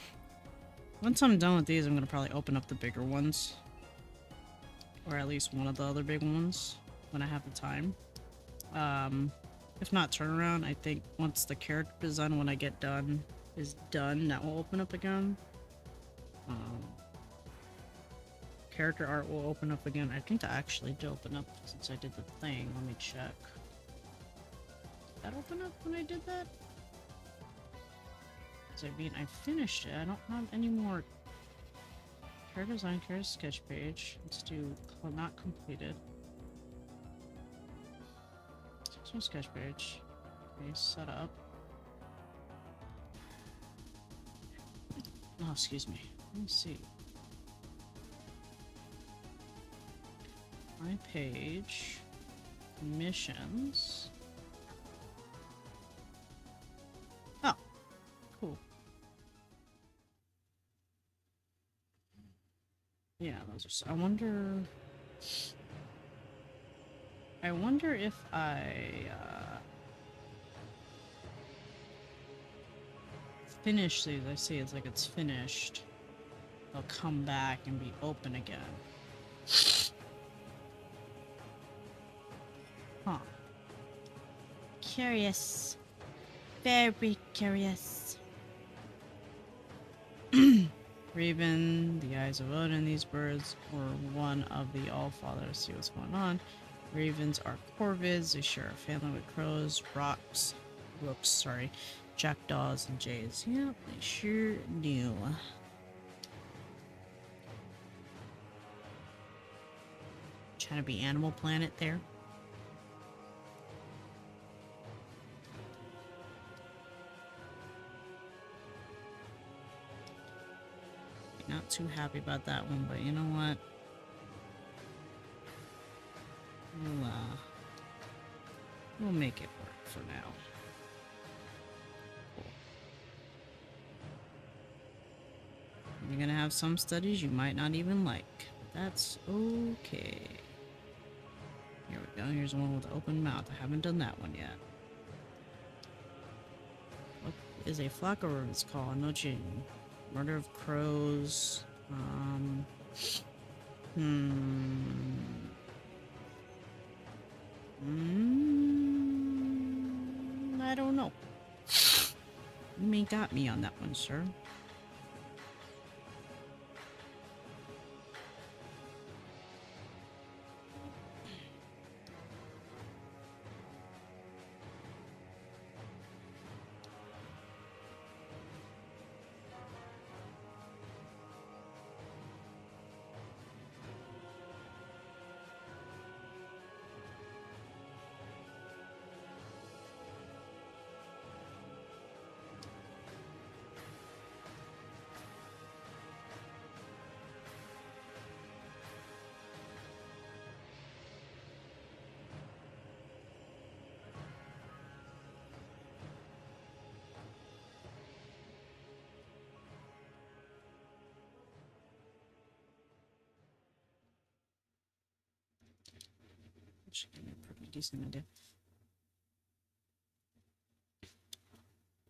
once I'm done with these, I'm gonna probably open up the bigger ones, or at least one of the other big ones when I have the time. If not turnaround, I think once the character design, when I get done, is done, that will open up again. Character art will open up again. I think that actually did open up since I did the thing. Let me check. Did that open up when I did that? I mean, I finished it. I don't have any more character design, character sketch page. Let's do not completed. So sketch page. Okay, set up. Oh, excuse me. Let me see. My page. Missions. Oh, cool. Yeah, those are. I wonder if I finish these. I see it's like it's finished. They'll come back and be open again. Huh. Curious. Very curious. Raven, the eyes of Odin, these birds were one of the Allfathers. See what's going on. Ravens are corvids. They share a family with crows, rooks, sorry, jackdaws, and jays. Yep, they sure do. Trying to be Animal Planet there. too happy about that one, but you know what? We'll make it work for now. Cool. You're gonna have some studies you might not even like. That's okay. Here we go. Here's one with open mouth. I haven't done that one yet. What is a flock of ravens called? Noche. Murder of crows. I don't know. You may got me on that one, sir. Should give me a pretty decent idea.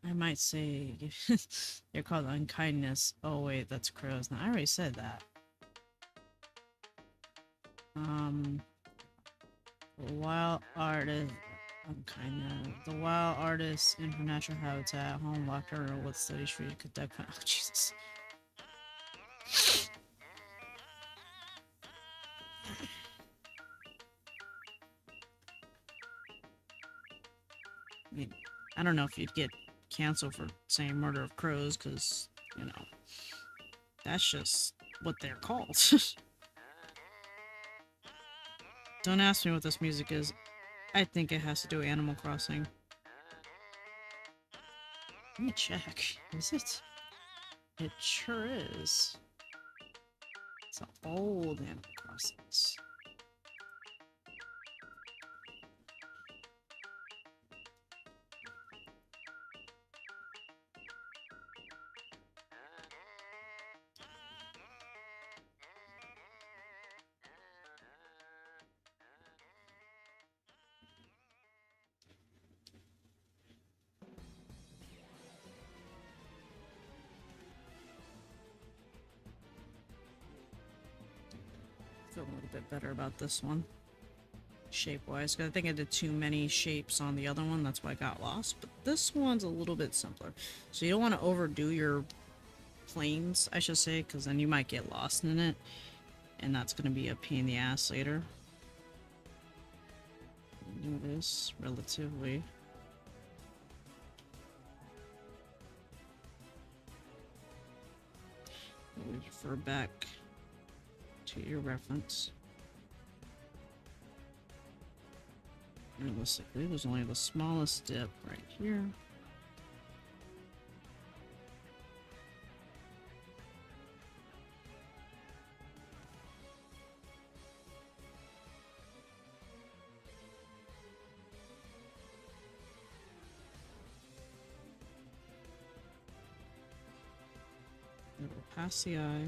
I might say they're called unkindness. Oh wait, that's crows. Now I already said that. Wild artist. Unkindness. The wild artist in her natural habitat, home locked her with study street could that kind. Oh Jesus. I mean, I don't know if you'd get canceled for saying murder of crows, because, you know, that's just what they're called. Don't ask me what this music is. I think it has to do with Animal Crossing. Let me check. Is it? It sure is. It's an old Animal Crossing. Feel a little bit better about this one, shape-wise, because I think I did too many shapes on the other one, that's why I got lost. But this one's a little bit simpler, so you don't want to overdo your planes, I should say, because then you might get lost in it, and that's going to be a pain in the ass later. Do this relatively. Refer back to your reference. Realistically, there's only the smallest dip right here. It'll pass the eye.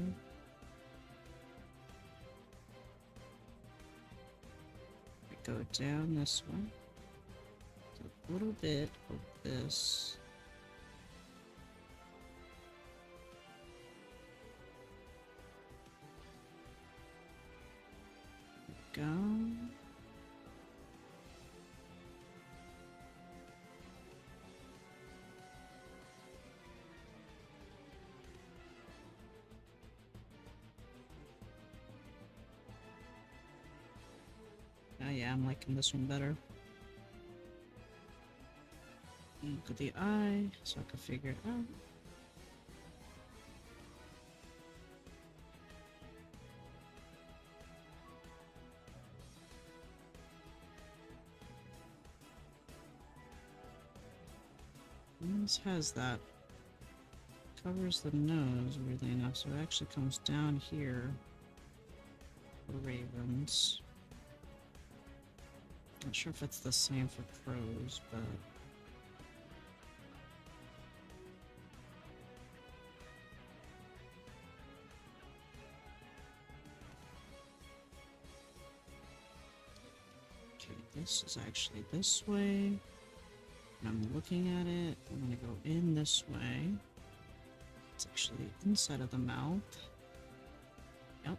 Go down this one. A little bit of this. Go. Oh yeah, I'm liking this one better. Look at the eye, so I can figure it out. And this has that covers the nose, weirdly enough, so it actually comes down here for ravens. Not sure if it's the same for crows, but... Okay, this is actually this way. I'm looking at it. I'm gonna go in this way. It's actually inside of the mouth. Yep.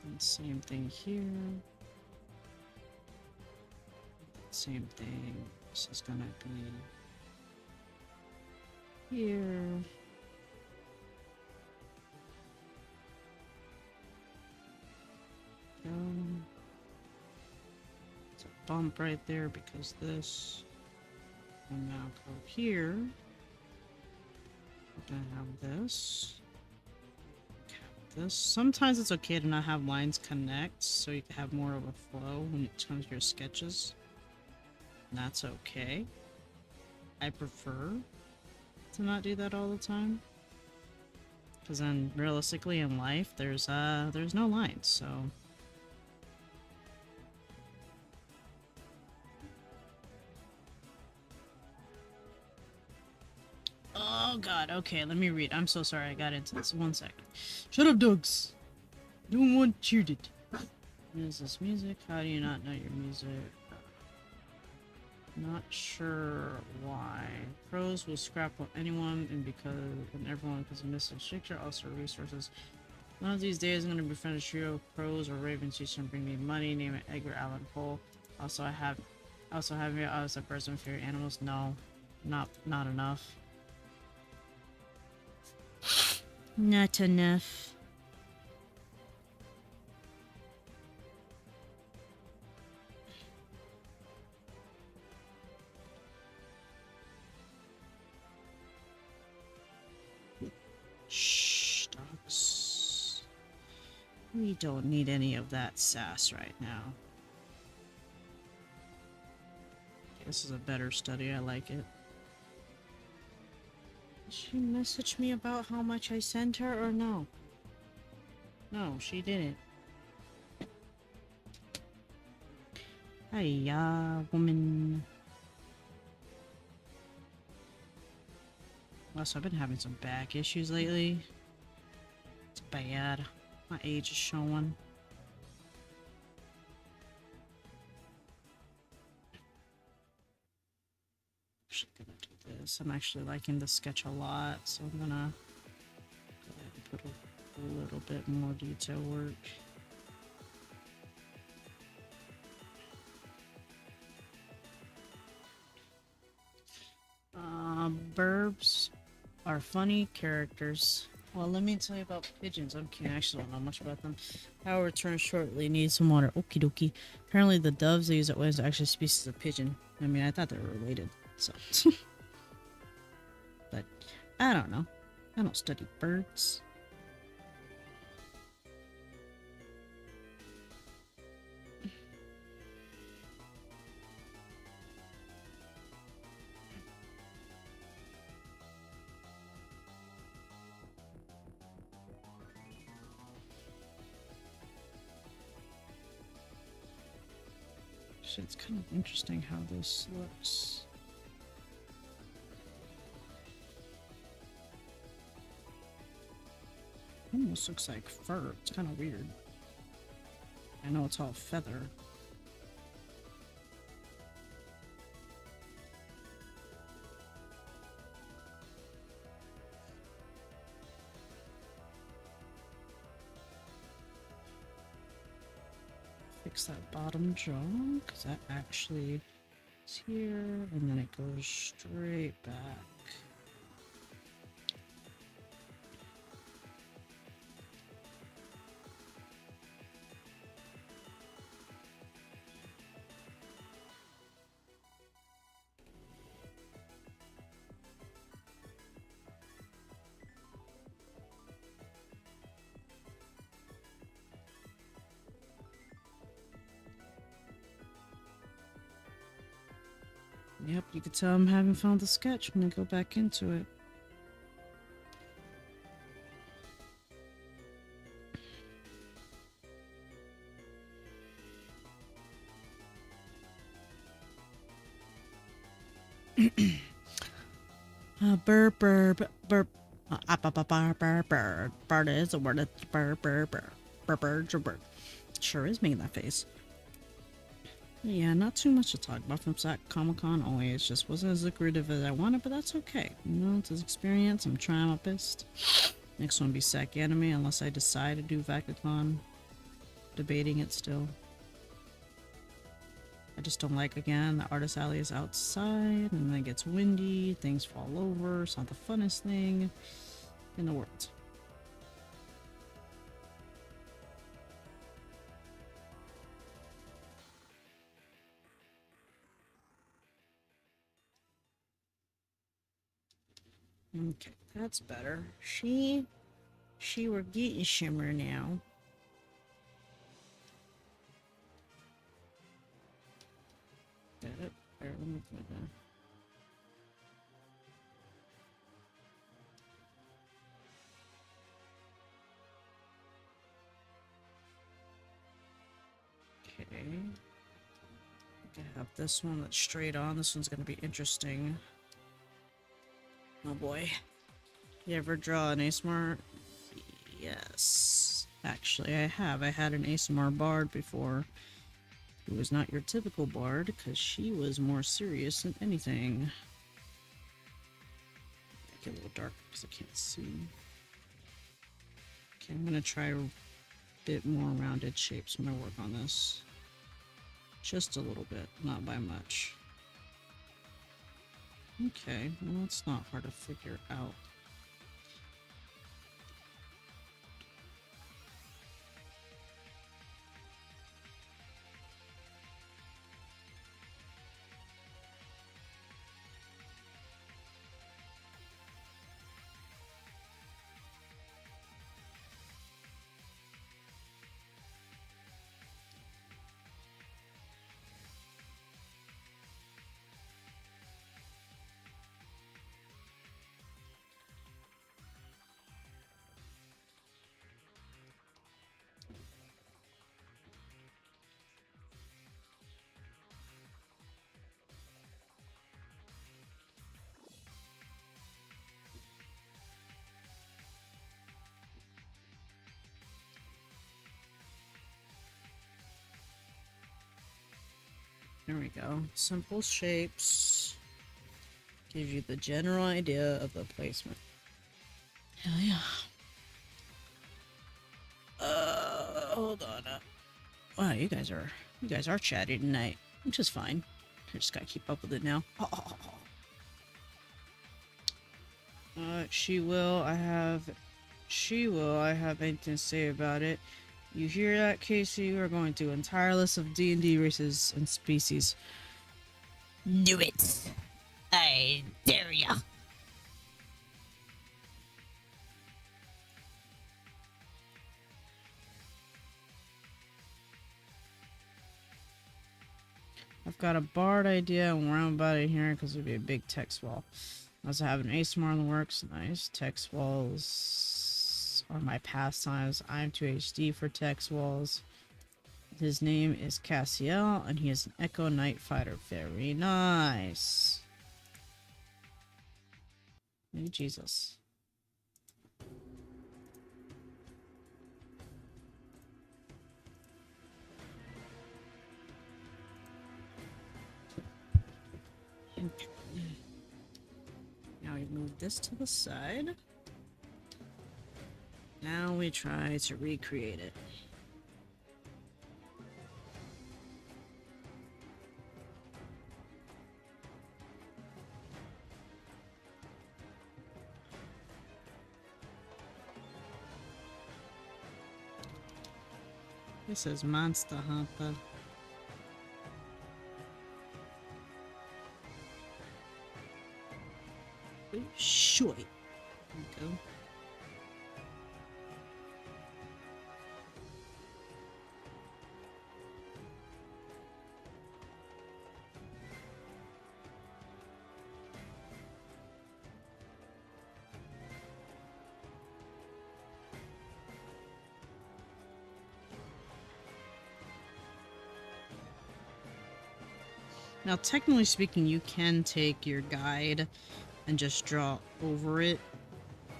And same thing here. Same thing. This is gonna be here. Go. It's a bump right there because this. And now go here. We're gonna have this. This. Sometimes it's okay to not have lines connect, so you can have more of a flow when it comes to your sketches. And that's okay. I prefer to not do that all the time, because then realistically in life there's no lines, so oh god. Okay, let me read. I'm so sorry I got into this. 1 second. Shut up, dogs. Don't want cheered it. What is this music? How do you not know your music? Not sure why. Pros will scrap on anyone and everyone because of missing stricter also resources. One of these days I'm gonna befriend a trio of pros or ravens who can bring me money. Name it Edgar Allan Poe. Also have you as a person with your animals? No. Not enough. Not enough. Shh, dogs. We don't need any of that sass right now. This is a better study. I like it. Did she message me about how much I sent her or no? No, she didn't. Hiya, woman. Also, I've been having some back issues lately. It's bad. My age is showing. Actually gonna do this. I'm actually liking the sketch a lot, so I'm gonna go ahead and put a little bit more detail work. Burbs are funny characters. Well, let me tell you about pigeons. I'm kidding. I actually don't know much about them. Power returns shortly. Need some water. Okie dokie. Apparently the doves they use at weddings are actually species of pigeon. I mean, I thought they were related, so. But, I don't know. I don't study birds. It's kind of interesting how this looks. Almost looks like fur. It's kind of weird. I know it's all feather. Fix that bottom jaw, because that actually is here, and then it goes straight back. Yep, you could tell I'm having fun with the sketch when I go back into it. Burp, burp, burp. Bird is a word. It's burp, burp, burp. Burp, burp, burp. Sure is making that face. Yeah, not too much to talk about from SAC Comic-Con always. Just wasn't as lucrative as I wanted, but that's okay. You know, it's an experience. I'm trying my best. Next one will be SAC Anime, unless I decide to do VacaCon. Debating it still. I just don't like, again, the artist alley is outside, and then it gets windy, things fall over, it's not the funnest thing in the world. Okay, that's better. She were getting shimmer now. Okay. I have this one that's straight on. This one's gonna be interesting. Oh boy. You ever draw an ASMR? Yes. Actually, I have. I had an ASMR bard before. Who was not your typical bard, because she was more serious than anything. Make it a little darker because I can't see. Okay, I'm gonna try a bit more rounded shapes when I work on this. Just a little bit, not by much. Okay, well, it's not hard to figure out. There we go. Simple shapes. Gives you the general idea of the placement. Hell yeah. Hold on. Wow, you guys are chatty tonight, which is fine. I just gotta keep up with it now. She will. I have anything to say about it. You hear that, Casey? We're going through an entire list of D&D races and species. Do it. I dare ya. I've got a bard idea and round about it here because it'd be a big text wall. I also have an ASMR in the works. Nice. Text walls are my pastimes. I'm too HD for text walls. His name is Cassiel, and he is an Echo Knight fighter. Very nice. Hey, Jesus. Okay. Now we move this to the side. Now we try to recreate it. This is Monster Hunter. Short. There we go. Now, technically speaking, you can take your guide and just draw over it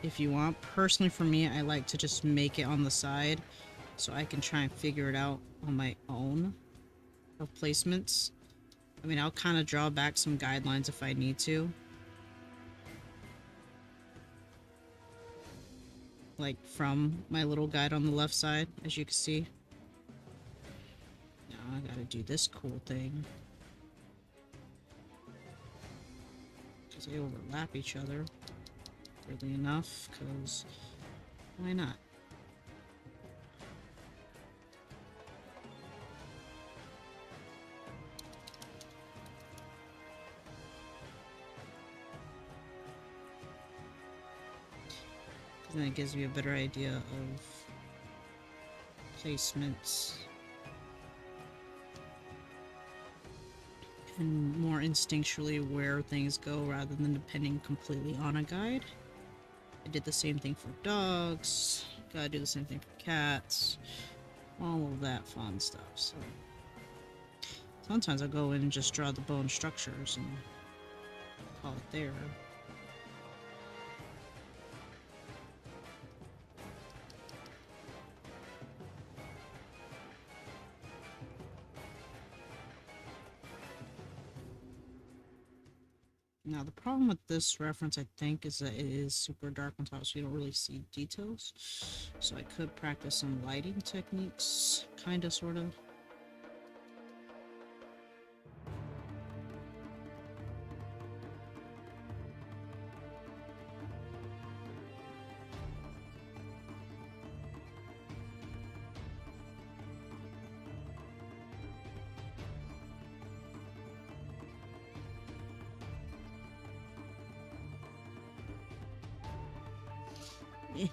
if you want. Personally, for me, I like to just make it on the side so I can try and figure it out on my own of placements. I mean, I'll kind of draw back some guidelines if I need to. Like from my little guide on the left side, as you can see. Now I gotta do this cool thing. Because they overlap each other. Really enough, because why not? Because then it gives me a better idea of placements and more instinctually where things go rather than depending completely on a guide. I did the same thing for dogs, gotta do the same thing for cats, all of that fun stuff. So sometimes I'll go in and just draw the bone structures and call it there. Now, the problem with this reference, I think, is that it is super dark on top, so you don't really see details. So I could practice some lighting techniques, kinda, sorta.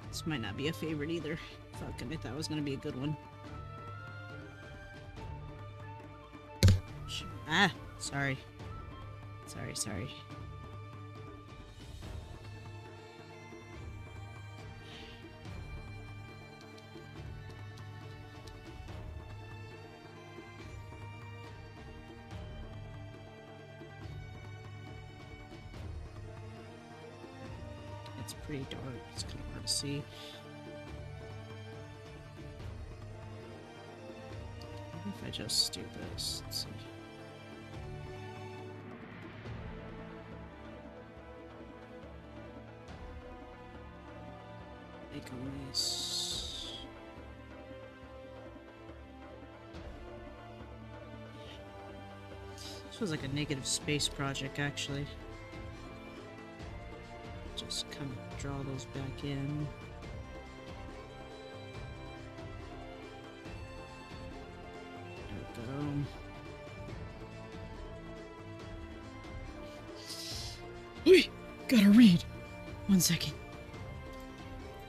This might not be a favorite either. Fuck, I thought it was gonna be a good one. Ah, sorry. Sorry. It's pretty dark. It's kind of hard to see. What if I just do this? Let's see. Make a nice. This was like a negative space project, actually. Just kind of draw those back in. There we go. Wait, gotta read. 1 second.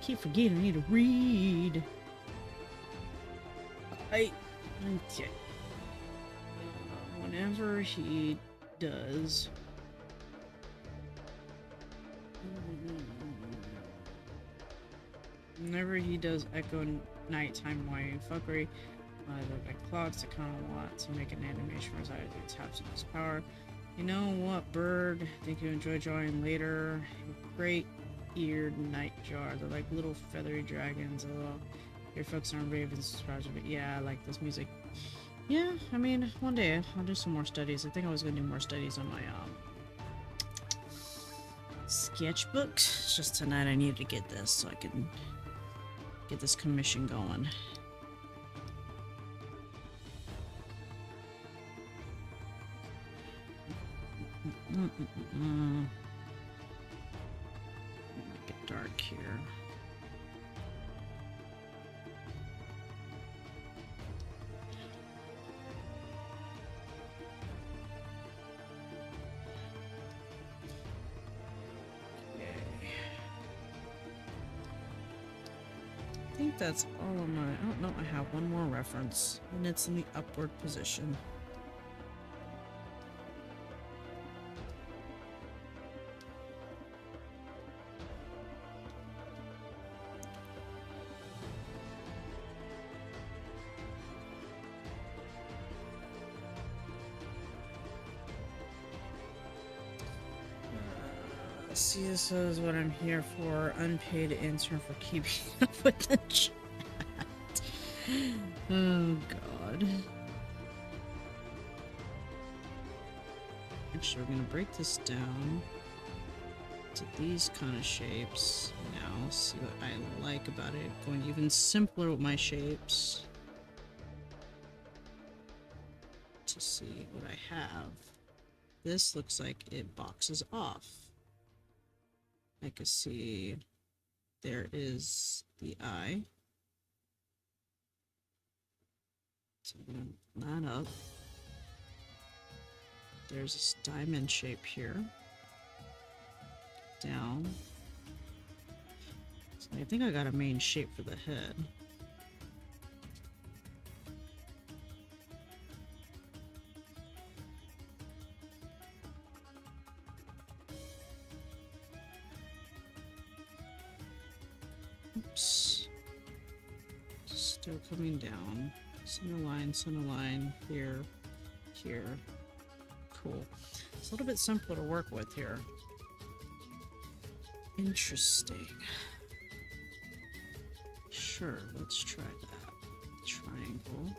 Keep forgetting I need to read. Okay. Whenever he does. Whenever he does echo nighttime whining fuckery, look like clocks, I kinda want to make an animation where he taps on his power. You know what, bird? Think you enjoy drawing later. Great eared nightjar. They're like little feathery dragons. You're focusing on ravens, but yeah, I like this music. Yeah, I mean, one day I'll do some more studies. I think I was gonna do more studies on my sketchbooks. It's just tonight I needed to get this so I can get this commission going. Make it dark here. I think that's all of my. Oh no, I have one more reference, and it's in the upward position. See, this is what I'm here for. Unpaid intern for keeping up with the chat. Oh, God. Actually, we're gonna break this down to these kind of shapes. Now, see what I like about it. Going even simpler with my shapes. To see what I have. This looks like it boxes off. I can see there is the eye. So I'm gonna line up. There's this diamond shape here. Down. So I think I got a main shape for the head. Oops. Still coming down. Center line, here, here. Cool. It's a little bit simpler to work with here. Interesting. Sure, let's try that. Triangle.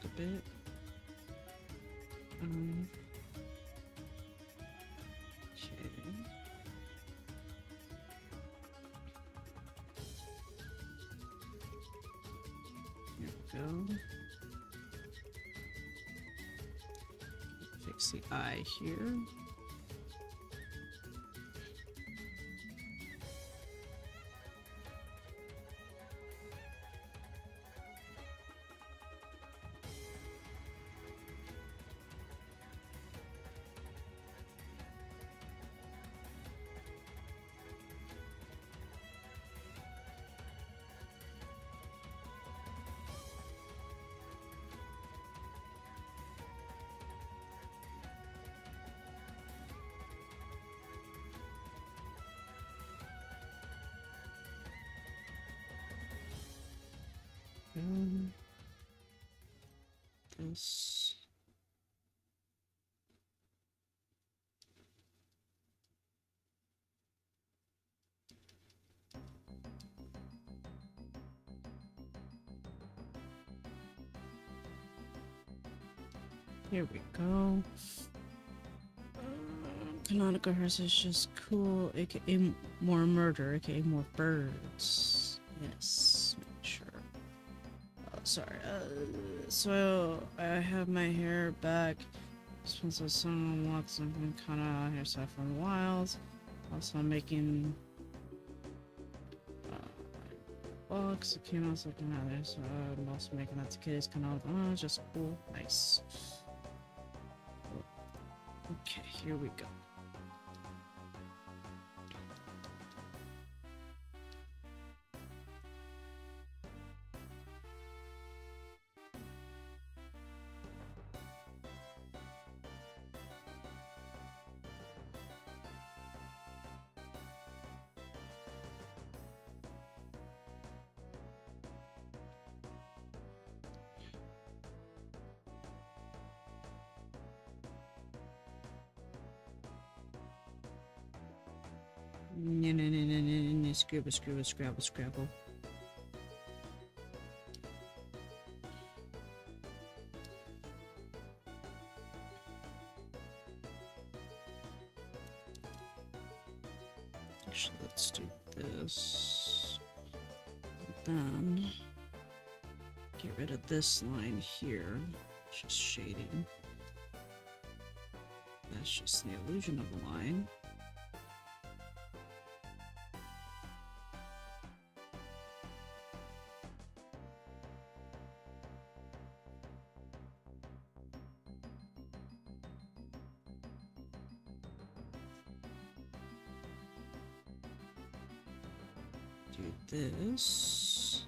A bit. Okay. Here we go. Fix the eye here. This. Here we go. Canonical Hearse is just cool, aka more murder, aka more birds. Yes, sure. Oh, sorry. So I have my hair back. Since someone wants something kind of out here stuff from the wilds. Also, I'm making box. It came out something out there, so I'm also making that to kids. Kind of just cool, nice. Okay, here we go. Scrabble. Actually, let's do this. Then get rid of this line here. It's just shading. That's just the illusion of a line. Do this.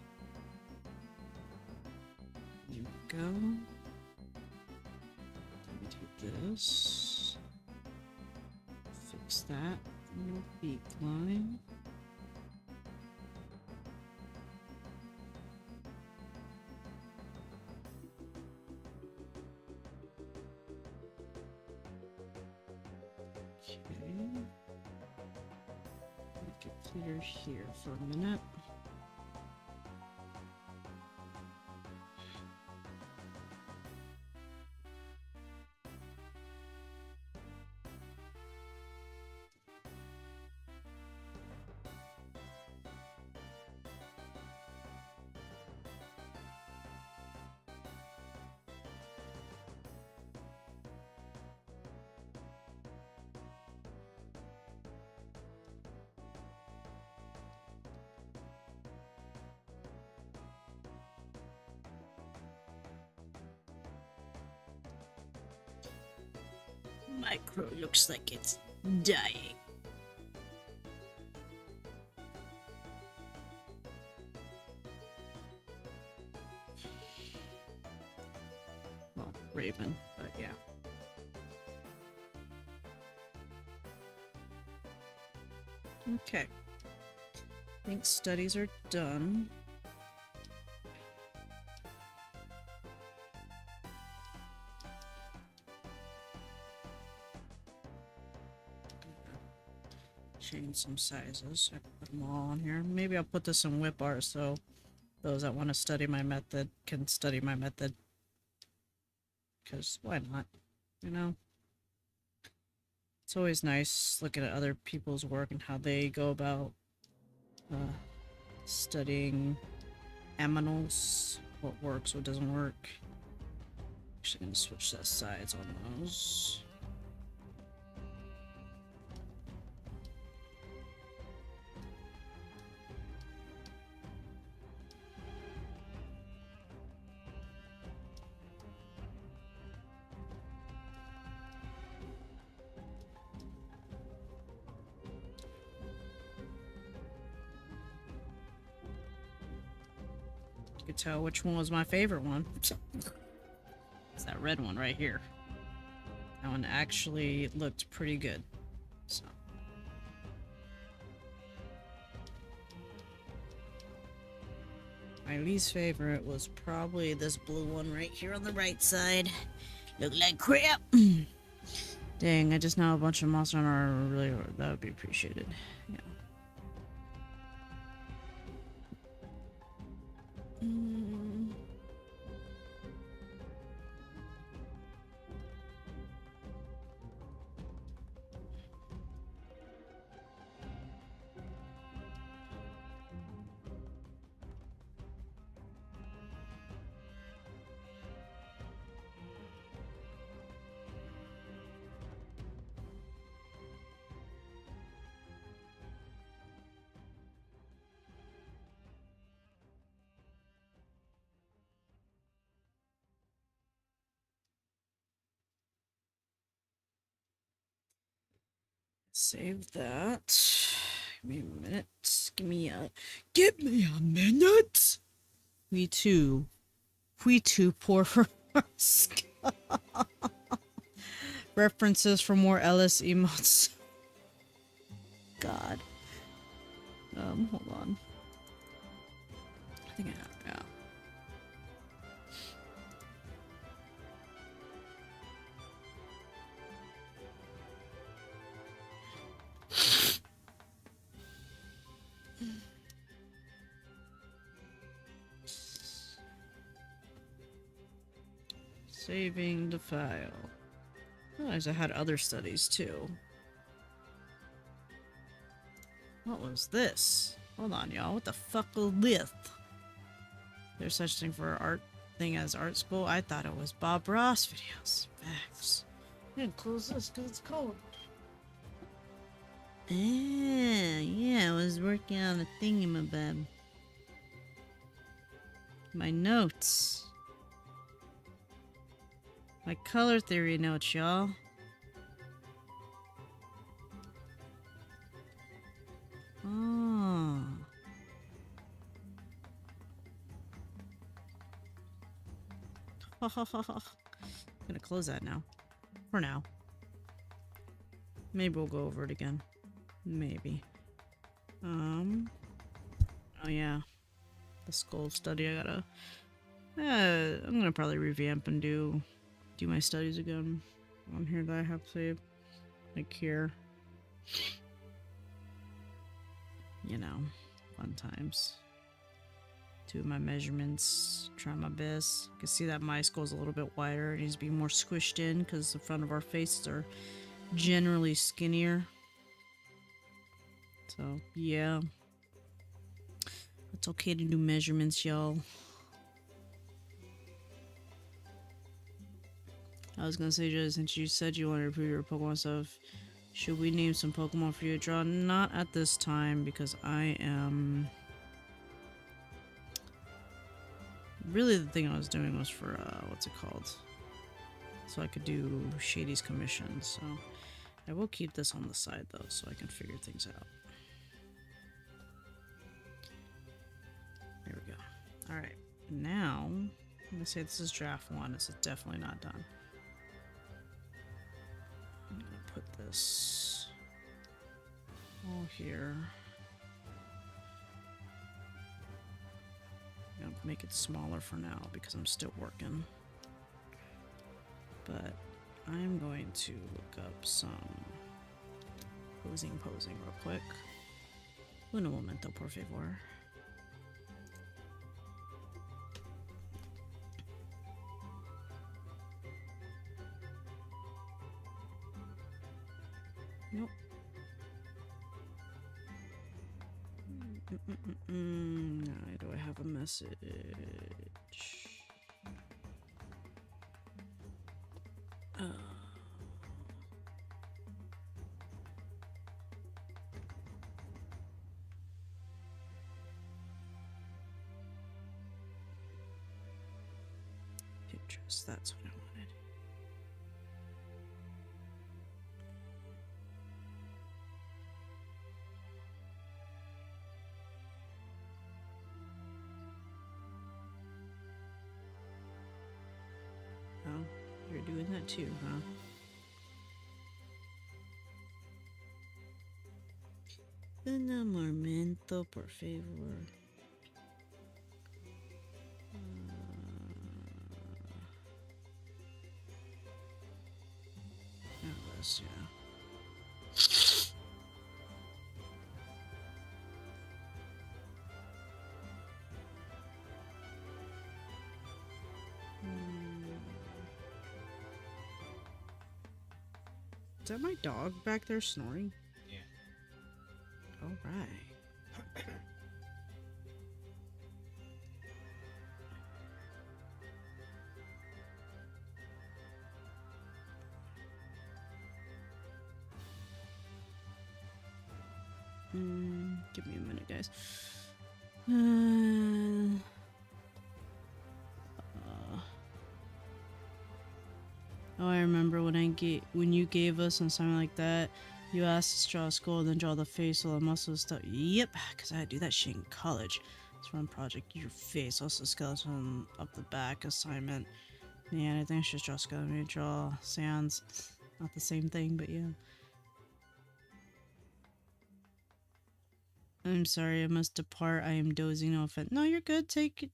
There we go. Let me do this. Fix that little beak line. Okay. Make it clear here for a minute. Micro looks like it's dying. Well, Raven, but yeah. Okay. I think studies are done. Change some sizes. I can put them all on here. Maybe I'll put this in whip art so those that want to study my method can study my method. Because why not? You know? It's always nice looking at other people's work and how they go about studying aminals. What works, what doesn't work. Actually, I'm going to switch the sides on those. You could tell which one was my favorite one. It's that red one right here. That one actually looked pretty good. So. My least favorite was probably this blue one right here on the right side. Look like crap. Dang, I just know a bunch of Monster Hunter really, that would be appreciated. Yeah. Save that. Give me a minute. Give me a minute. We too poor for references for more Ellis emotes. God. Hold on. I think I have, yeah. Saving the file. I realized I had other studies too. What was this? Hold on, y'all. What the fuck was this? There's such thing for art thing as art school? I thought it was Bob Ross videos. Facts. Yeah, close this because it's cold. Yeah, I was working on a thingamabab. My notes. My color theory notes, y'all. Oh. Gonna close that now. For now. Maybe we'll go over it again. Maybe. Oh yeah. The skull study, I gotta... I'm gonna probably revamp and do my studies again on here that I have saved. Like here. You know, fun times. Do my measurements, try my best. You can see that my skull's a little bit wider. It needs to be more squished in because the front of our faces are generally skinnier. So, yeah. It's okay to do measurements, y'all. I was gonna say, just since you said you wanted to improve your Pokemon stuff, should we name some Pokemon for you to draw? Not at this time, because I am... Really, the thing I was doing was for, what's it called? So I could do Shady's commission, so... I will keep this on the side, though, so I can figure things out. There we go. Alright, now... I'm gonna say this is draft 1. This is definitely not done. I'm gonna put this all here. I'm gonna make it smaller for now because I'm still working. But I'm going to look up some posing real quick. Un momento, por favor. Nope. Do I have a message? Pictures, that's what I wanted. Oh, you're doing that too, huh? Un momento, por favor. This, yeah. Is that my dog back there snoring? Yeah. All right. Give me a minute, guys. Oh, I remember when you gave us on something like that. You asked us to draw a skull, then draw the face, all the muscles stuff. Yep, because I had to do that shit in college. It's one project, your face, also skeleton up the back assignment. Man, I think I should draw skeleton. Maybe draw Sans. Not the same thing, but yeah. I'm sorry, I must depart. I am dozing. No offense. No, you're good. Take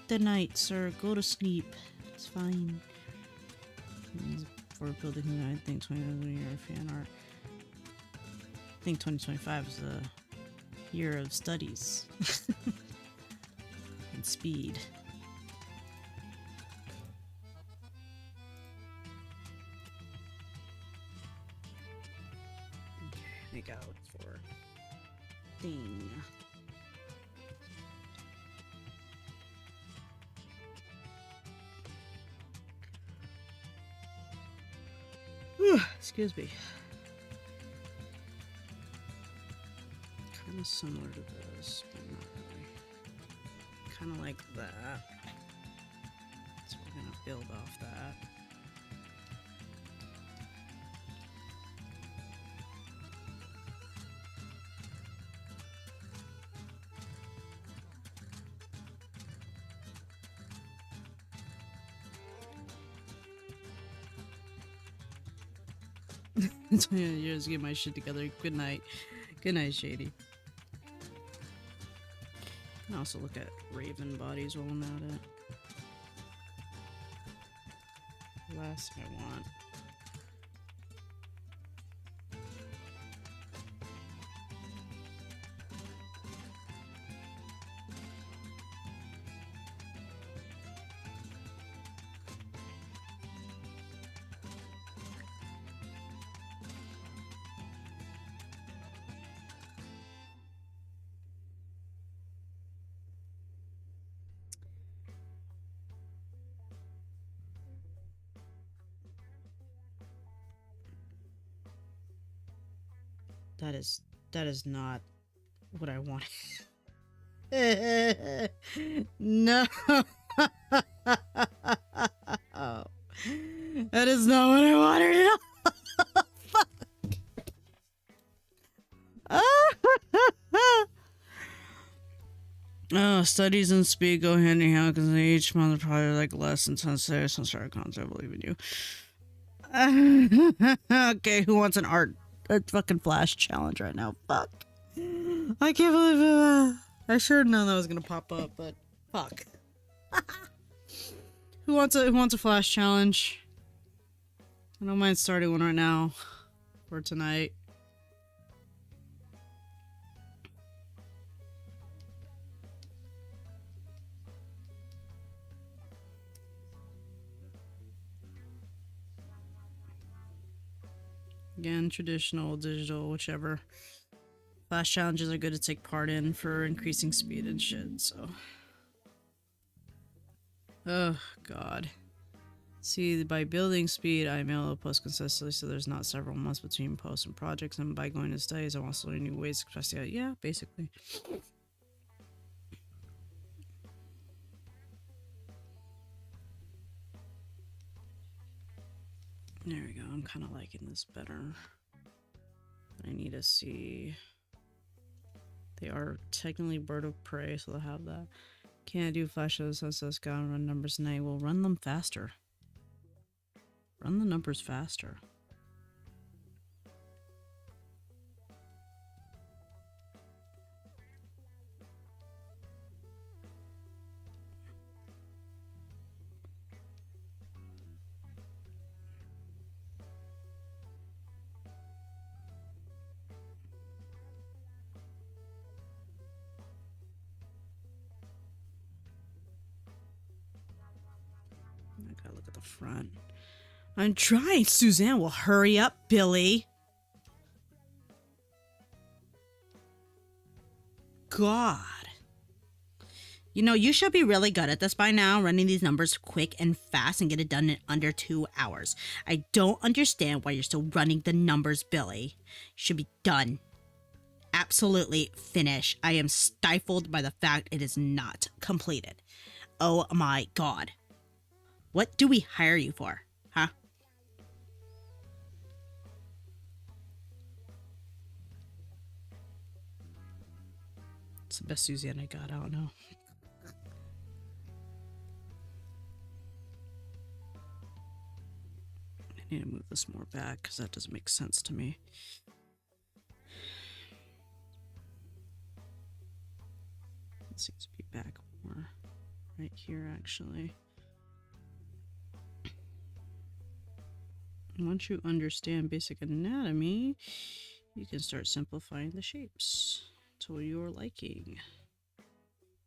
the night, sir. Go to sleep. It's fine. For building, I think 2020 year of fan art. I think 2025 is a year of studies and speed. Okay, make out for thing. Excuse me. Kind of similar to this, but not really. Kind of like that. So we're gonna build off that. You just get my shit together. Good night. Good night, Shady. I can also look at raven bodies while I'm at it. Last thing I want. That is not what I wanted. No. That is not what I wanted at all. Fuck. Oh, studies and speed go hand in hand because each month are probably like less than 10 days. I'm sorry, Cons, I believe in you. Okay, who wants a fucking flash challenge right now? Fuck. I can't believe it. I should have known that was gonna pop up, but fuck. Who wants a flash challenge? I don't mind starting one right now for tonight. Again, traditional, digital, whichever. Flash challenges are good to take part in for increasing speed and shit, so. Oh, God. See, by building speed, I'm able to post consistently so there's not several months between posts and projects, and by going to studies, I'm also learning new ways to express it. Yeah, basically. There we go. I'm kind of liking this better. But I need to see. They are technically bird of prey, so they'll have that. Can't do flashes, so gotta run numbers tonight. We'll run them faster. Run the numbers faster. I gotta look at the front. I'm trying. Suzanne will hurry up, Billy. God. You know, you should be really good at this by now, running these numbers quick and fast and get it done in under 2 hours. I don't understand why you're still running the numbers, Billy. You should be done. Absolutely finish. I am stifled by the fact it is not completed. Oh my God. What do we hire you for, huh? It's the best Suzanne I got, I don't know. I need to move this more back because that doesn't make sense to me. It seems to be back more. Right here, actually. Once you understand basic anatomy, you can start simplifying the shapes to your liking.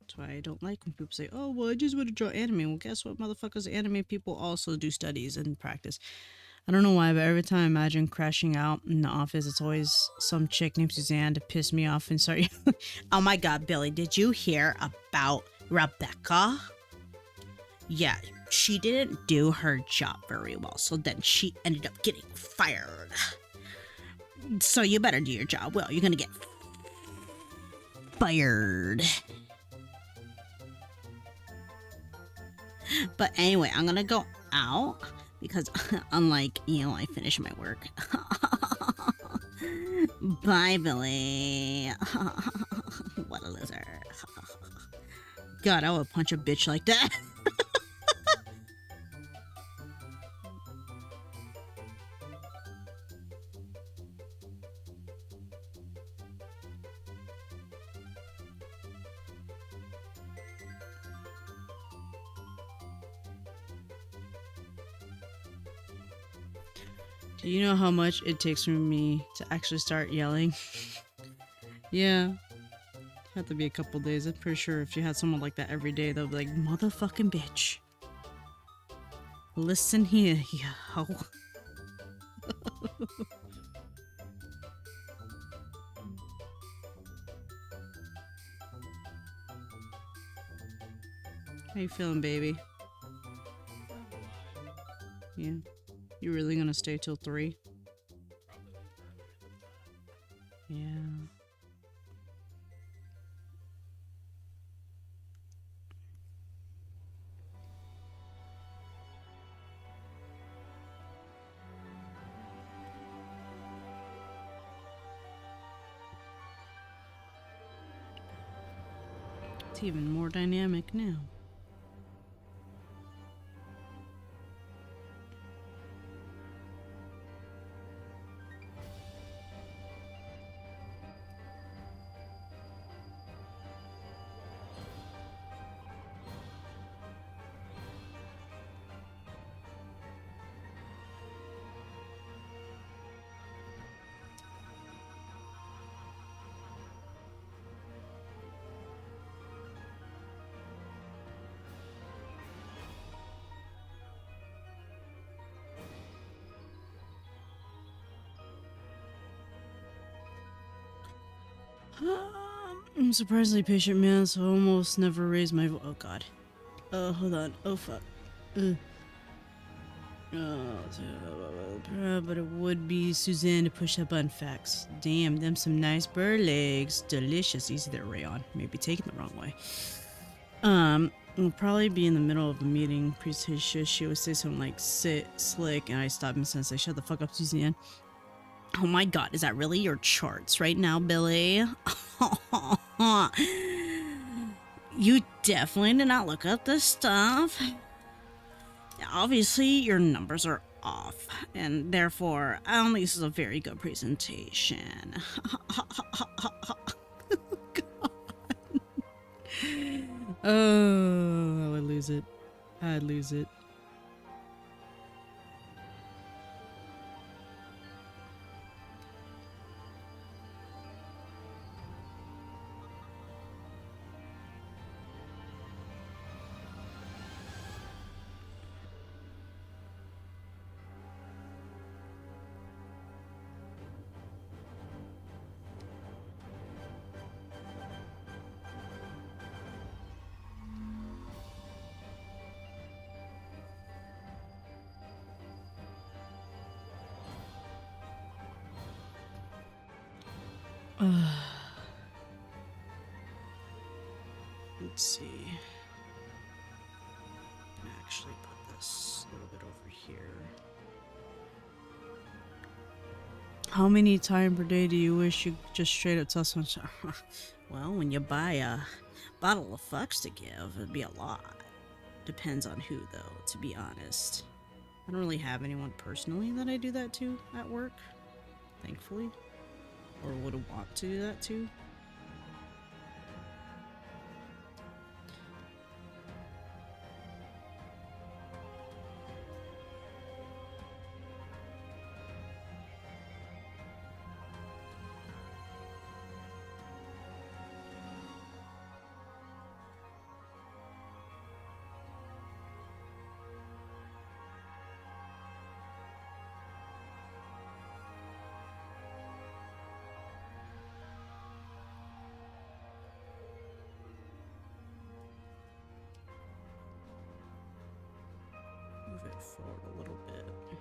That's why I don't like when people say, oh, well, I just want to draw anime. Well, guess what, motherfuckers? Anime people also do studies and practice. I don't know why, but every time I imagine crashing out in the office, it's always some chick named Suzanne to piss me off and start. Oh my god, Billy, did you hear about Rebecca? Yeah, she didn't do her job very well, so then she ended up getting fired. So you better do your job well. You're gonna get fired. But anyway, I'm gonna go out because unlike I finish my work. Bye, Billy. What a loser. God, I would punch a bitch like that. Do you know how much it takes for me to actually start yelling? Yeah. Have to be a couple days. I'm pretty sure if you had someone like that every day, they'll be like, motherfucking bitch. Listen here, yo. How you feeling, baby? Yeah. You really gonna stay till 3? Yeah. It's even more dynamic now. I'm surprisingly patient man, so I almost never raise my voice. Oh god. Hold on. Oh fuck. But it would be Suzanne to push that button. Facts. Damn, them some nice bird legs. Delicious. Easy there, Rayon. Maybe taken the wrong way. We'll probably be in the middle of a meeting. Presentation. She would say something like "sit slick," and I stop and say, "Shut the fuck up, Suzanne." Oh my god, is that really your charts right now, Billy? You definitely did not look up this stuff. Obviously, your numbers are off, and therefore, I don't think this is a very good presentation. Oh, I would lose it. I'd lose it. Let's see. Actually, put this a little bit over here. How many times per day do you wish you just straight up tell someone? Well, when you buy a bottle of fucks to give, it'd be a lot. Depends on who, though, to be honest. I don't really have anyone personally that I do that to at work, thankfully. Or would want to do that to. it forward a little bit.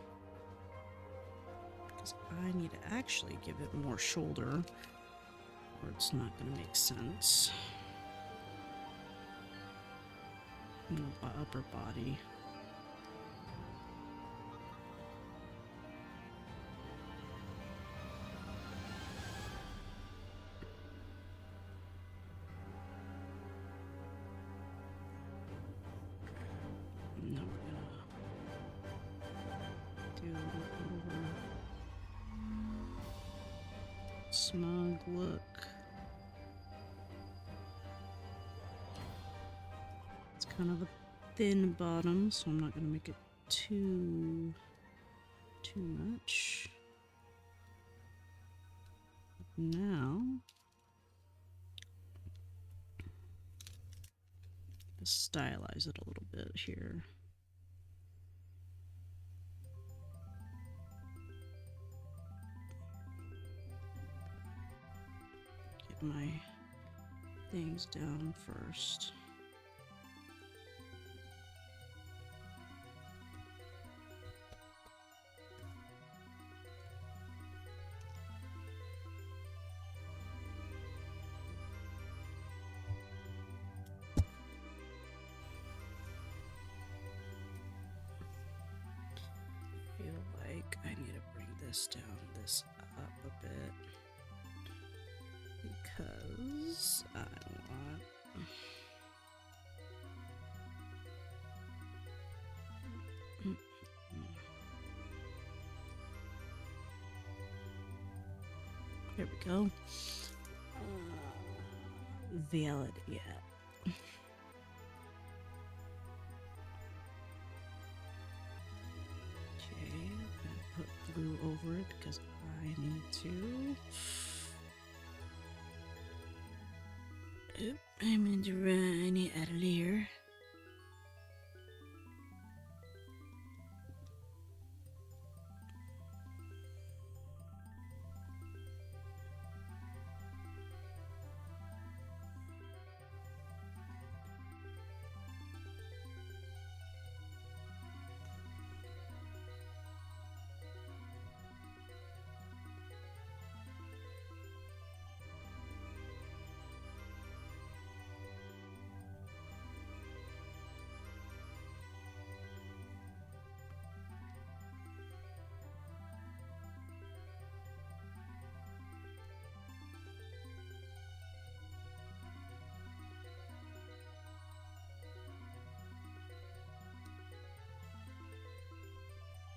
Because I need to actually give it more shoulder, or it's not going to make sense. No upper body. Now we're gonna do over smug look. It's kind of a thin bottom, so I'm not gonna make it too much. Now let's stylize it a little bit here. Get my things down first. I need to bring this down, this up a bit, because I want there we go. Valid, yeah. Put blue over it because I need to. Oop, I'm in the run. I need to add a layer.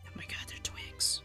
Oh my god, they're twigs.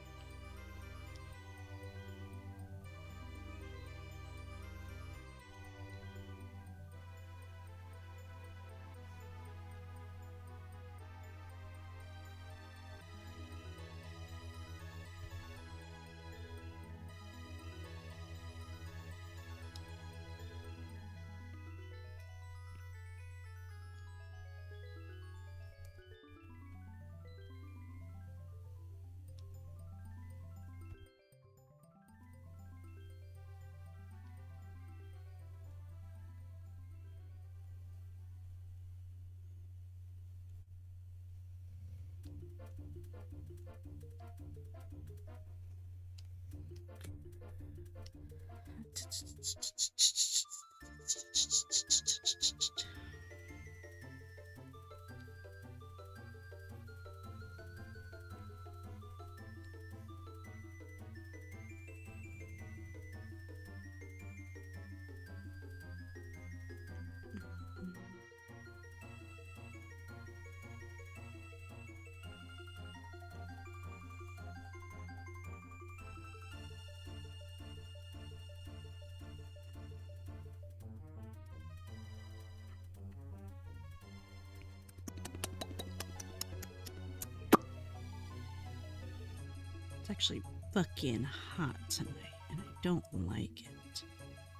It's actually fucking hot tonight, and I don't like it. It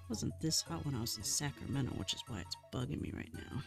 wasn't this hot when I was in Sacramento, which is why it's bugging me right now.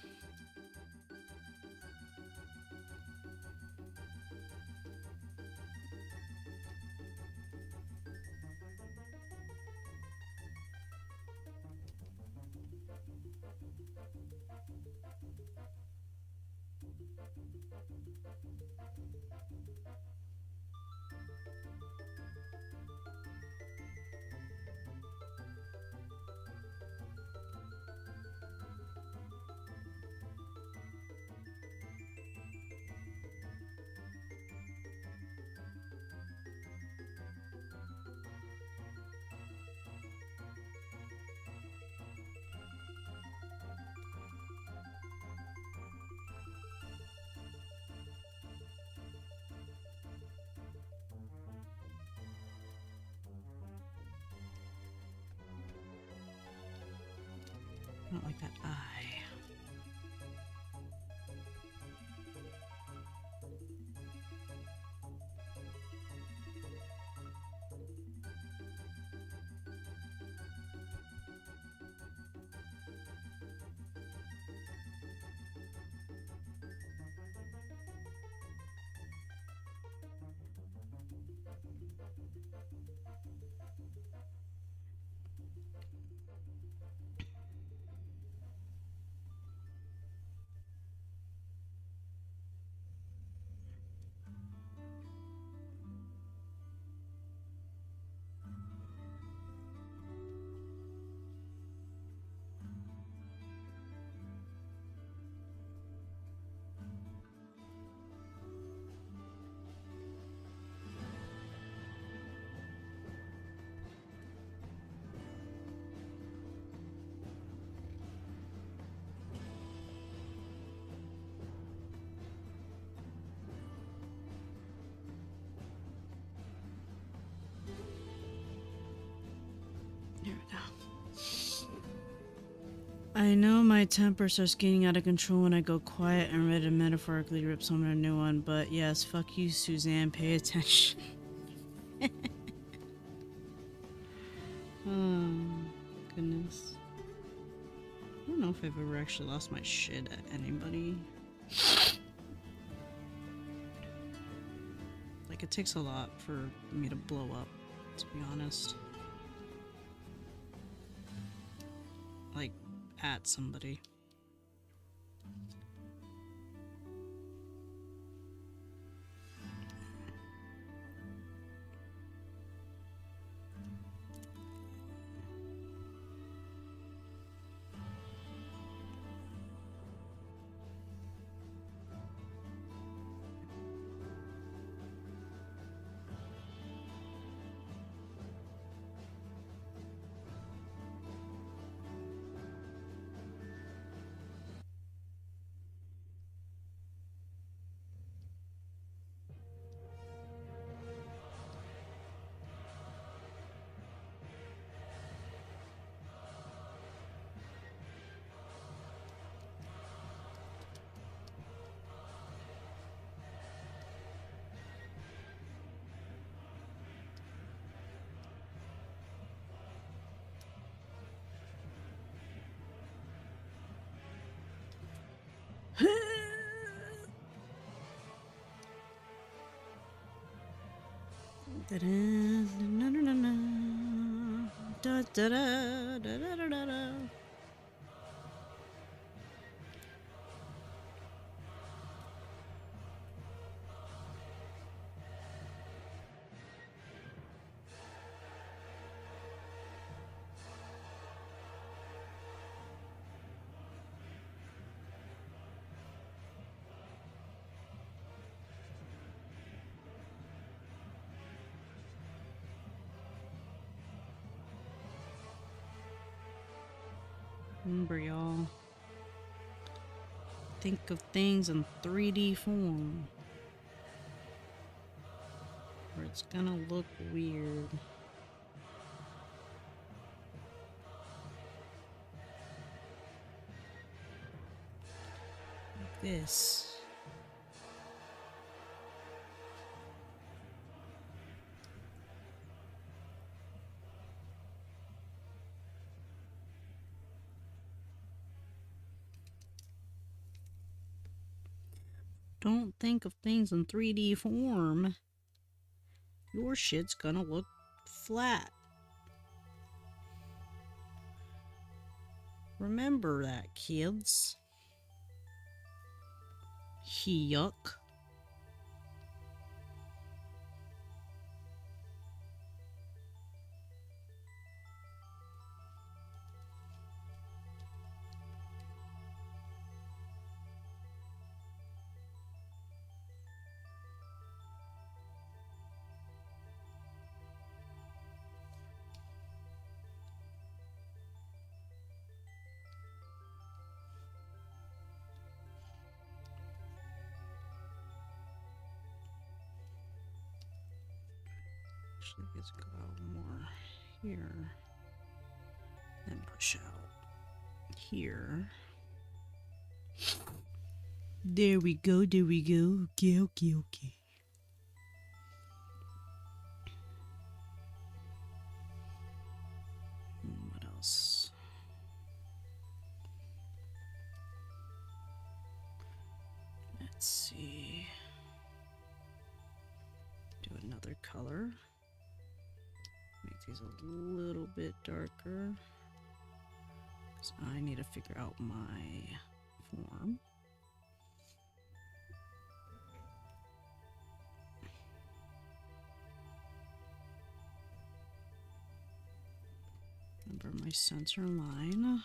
like that eye. There we go. I know my temper starts getting out of control when I go quiet and ready to metaphorically rip someone a new one, but yes, fuck you, Suzanne, pay attention. Oh, goodness. I don't know if I've ever actually lost my shit at anybody. Like, it takes a lot for me to blow up, to be honest. Like, at somebody. Remember, y'all. Think of things in 3D form, or it's gonna look weird. Like this. Don't think of things in 3D form. Your shit's gonna look flat. Remember that, kids. Yuck. Actually, let's go out more here and push out. here. There we go, there we go. Okay, okay, okay. What else? Let's see. Do another color. Make these a little bit darker. So I need to figure out my form. Remember my center line.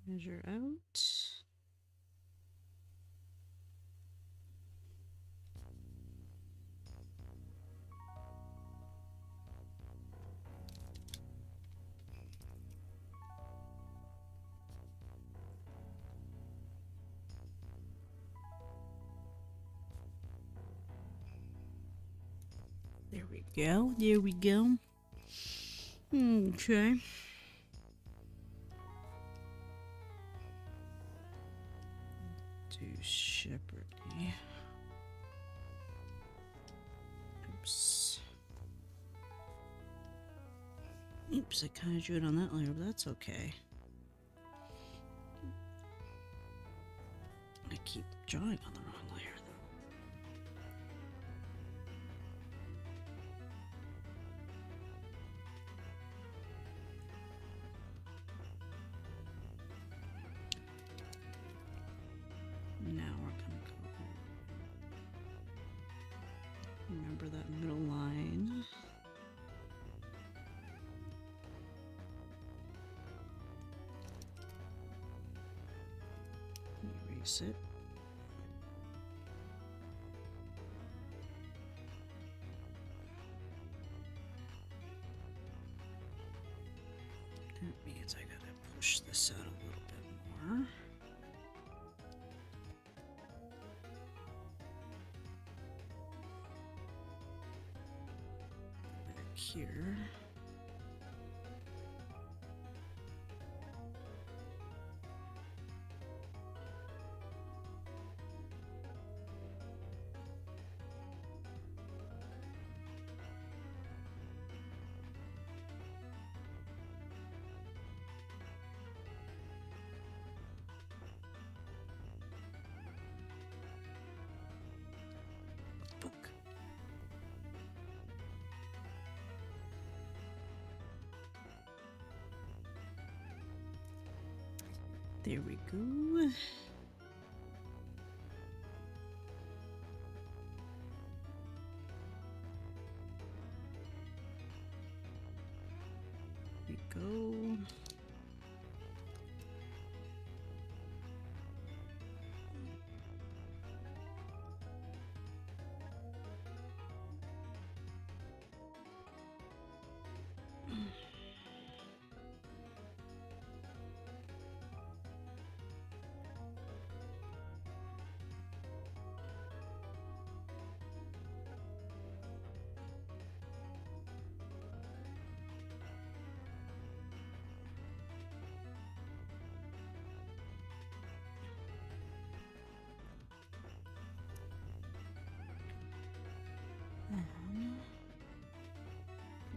Measure out. There we go. There we go. Okay. Do Shepherdly. Oops. Oops, I kind of drew it on that layer, but that's okay. I keep drawing on the wrong layer, though. Now we're gonna go. Remember that middle line. Erase it. That means I gotta push this out a little bit more. Back here. Book. There we go. There we go.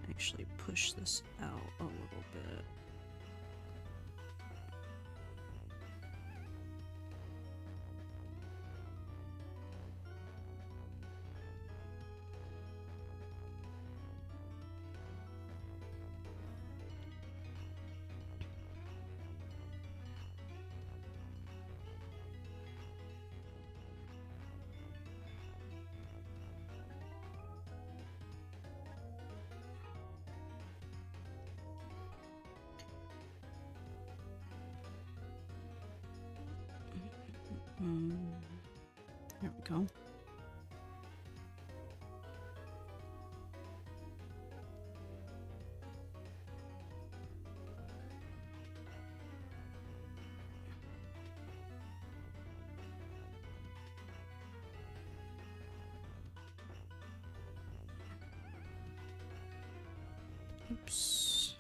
Actually push this out a little bit. There we go. Oops.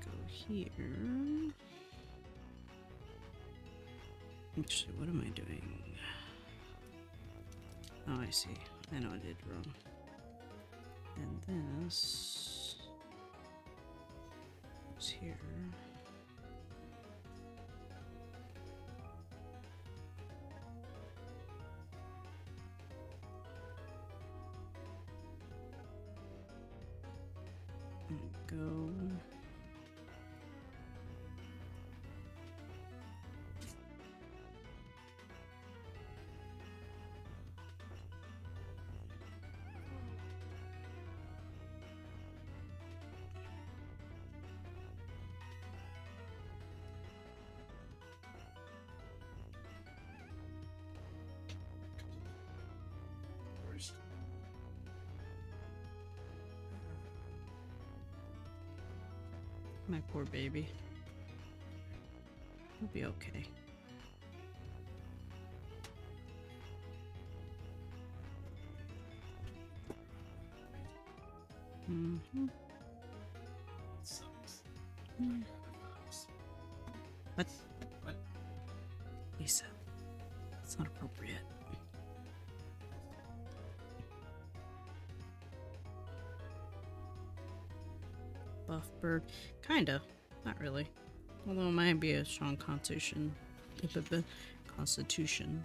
Go here. Actually, what am I doing? Oh, I see. I know I did wrong. And this is here. Go. My poor baby. He'll be okay. Sucks. What? What? Lisa, it's not appropriate. Buff bird. Kinda. Not really. Although it might be a strong constitution. Constitution.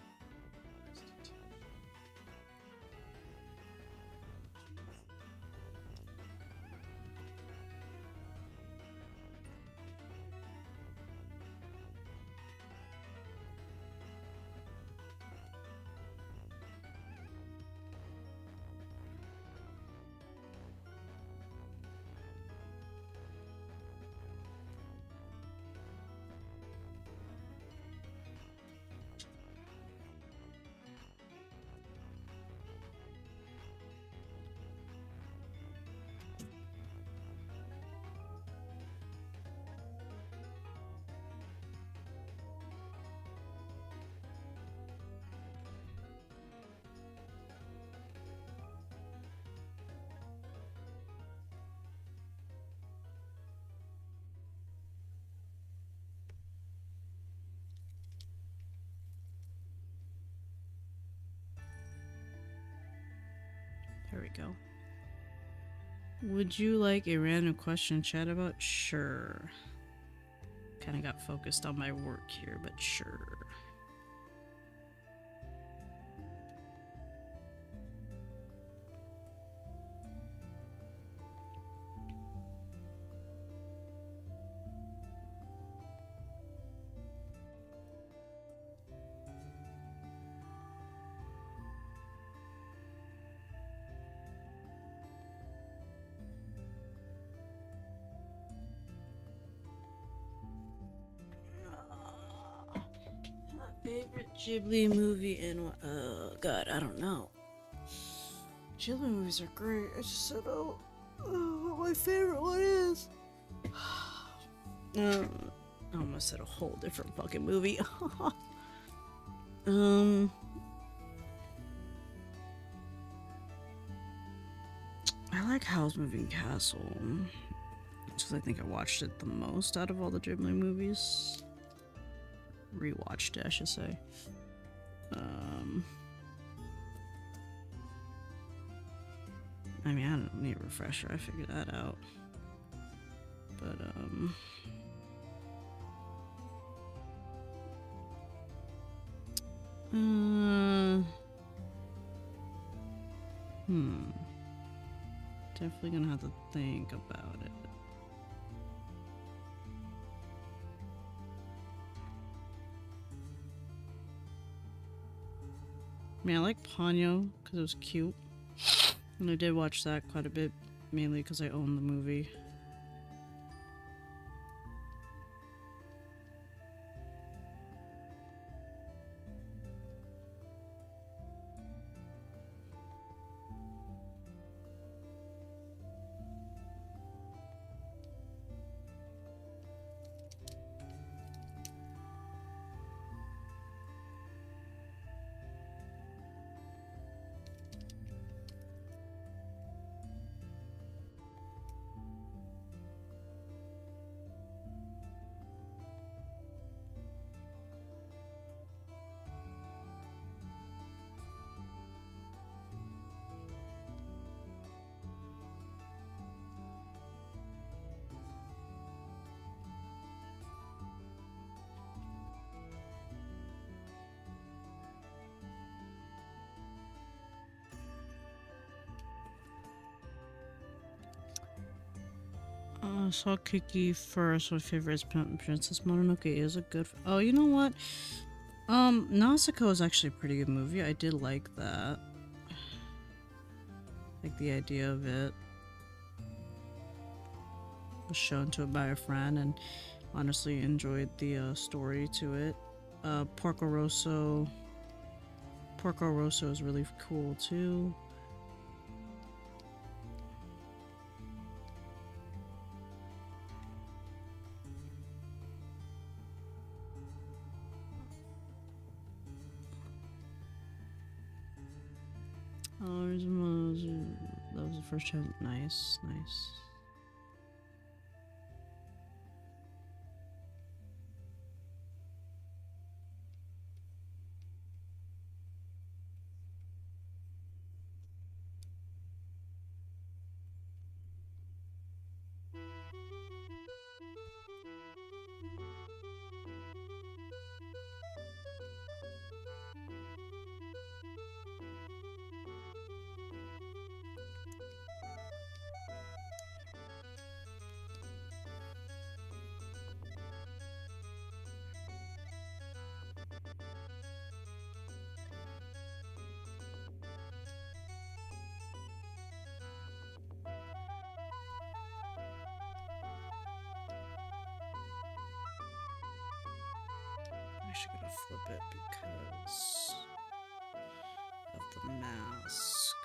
There we go. Would you like a random question to chat about? Sure. Kind of got focused on my work here, but sure. Favorite Ghibli movie and God, I don't know. Ghibli movies are great. I just said, what my favorite one is. I almost said a whole different fucking movie. I like Howl's Moving Castle. Just 'cause I think I watched it the most out of all the Ghibli movies. Rewatched it, I should say. I mean, I don't need a refresher. I figured that out. But definitely gonna have to think about it. I mean, I like Ponyo because it was cute. And I did watch that quite a bit, mainly because I own the movie. I saw Kiki first. My favorite is Princess Mononoke is a good. Oh, you know what? Nausicaa is actually a pretty good movie. I did like that. Like the idea of it. Was shown to it by a friend and honestly enjoyed the story to it. Porco Rosso. Porco Rosso is really cool too. Oh, that was the first time. Nice, nice. I'm actually gonna flip it because of the mask.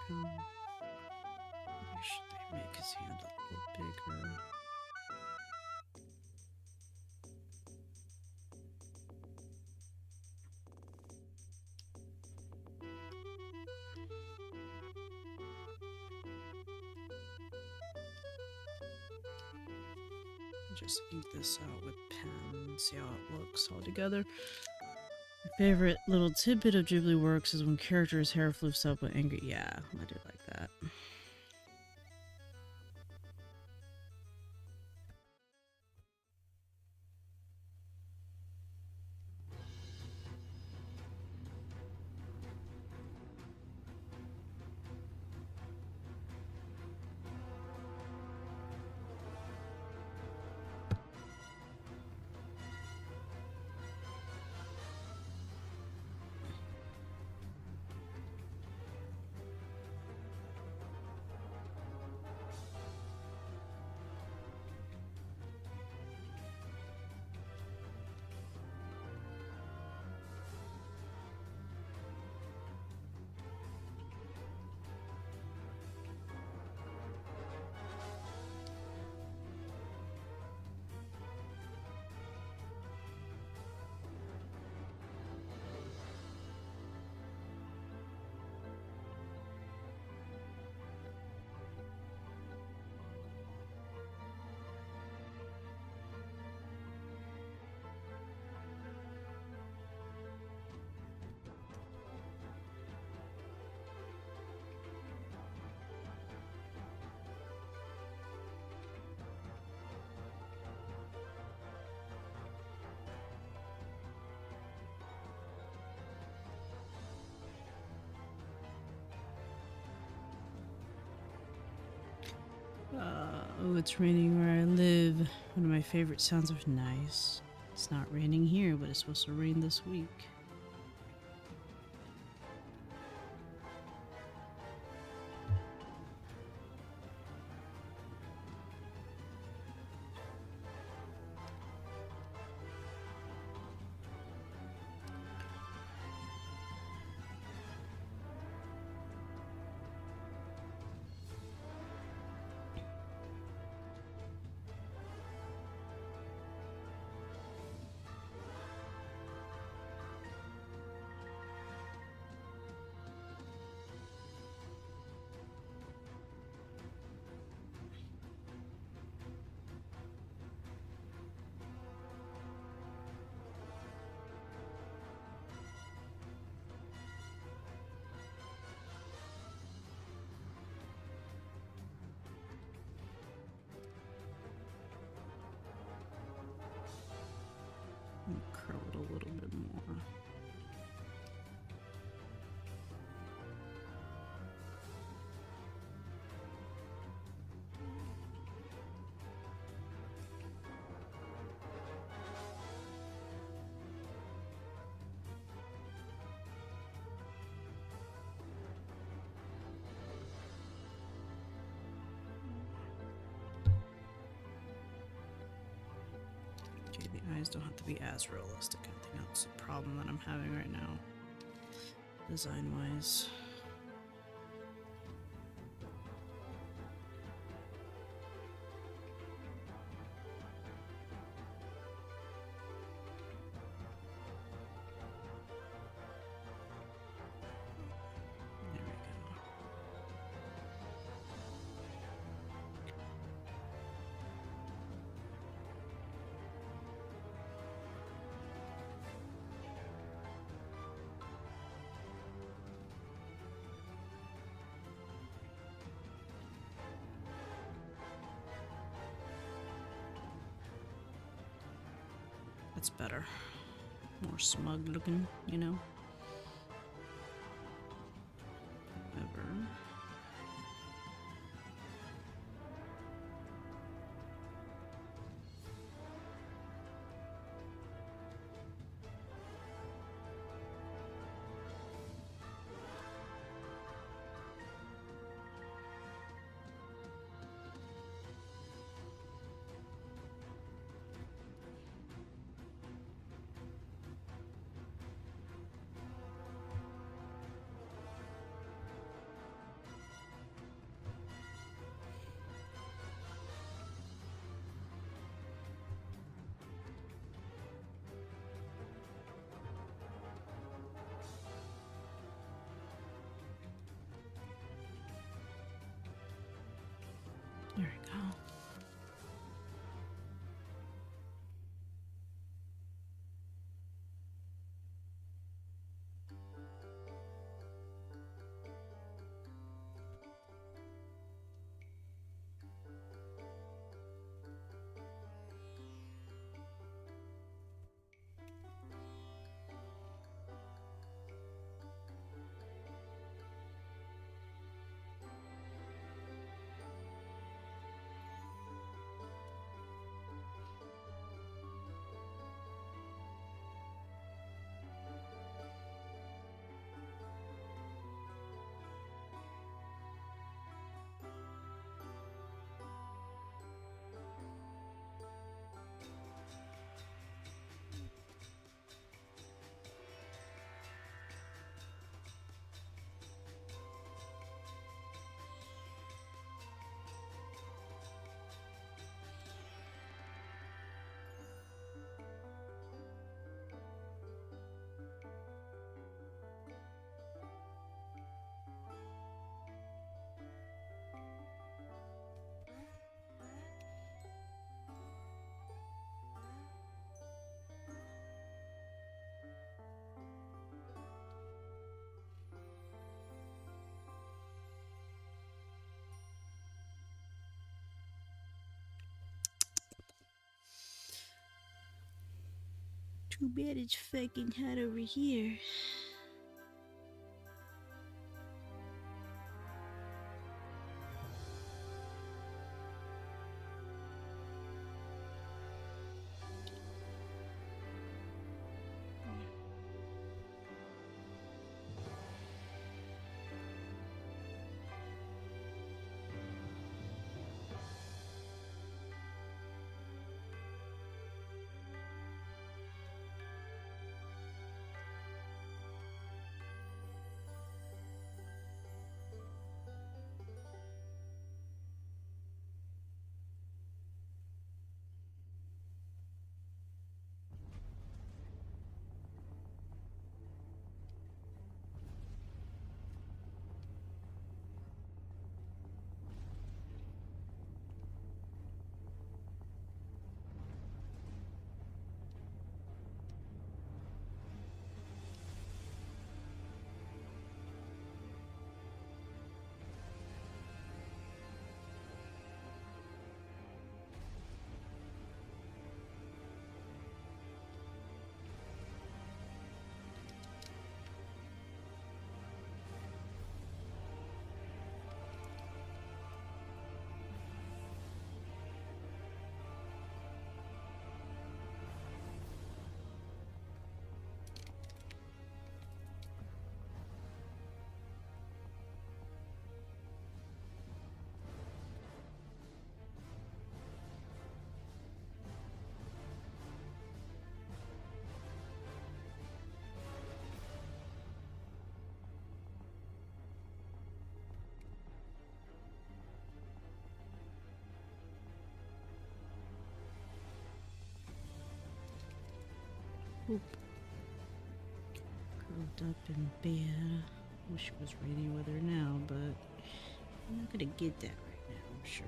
Maybe should they make his hand a little bigger? Just ink this out with pen, see how it looks all together. My favorite little tidbit of Ghibli works is when characters' hair floofs up with anger. Yeah, I do like that. Oh, it's raining where I live. One of my favorite sounds of nice. It's not raining here, but it's supposed to rain this week. Curl it a little bit more. Okay, the eyes don't have to be as realistic. I think that's the problem that I'm having right now, design-wise. There we go. That's better. More smug looking, you know? Whatever. There we go. Too bad it's fucking hot over here. Oop. Curled up in bed. Wish it was rainy weather now, but I'm not gonna get that right now, I'm sure.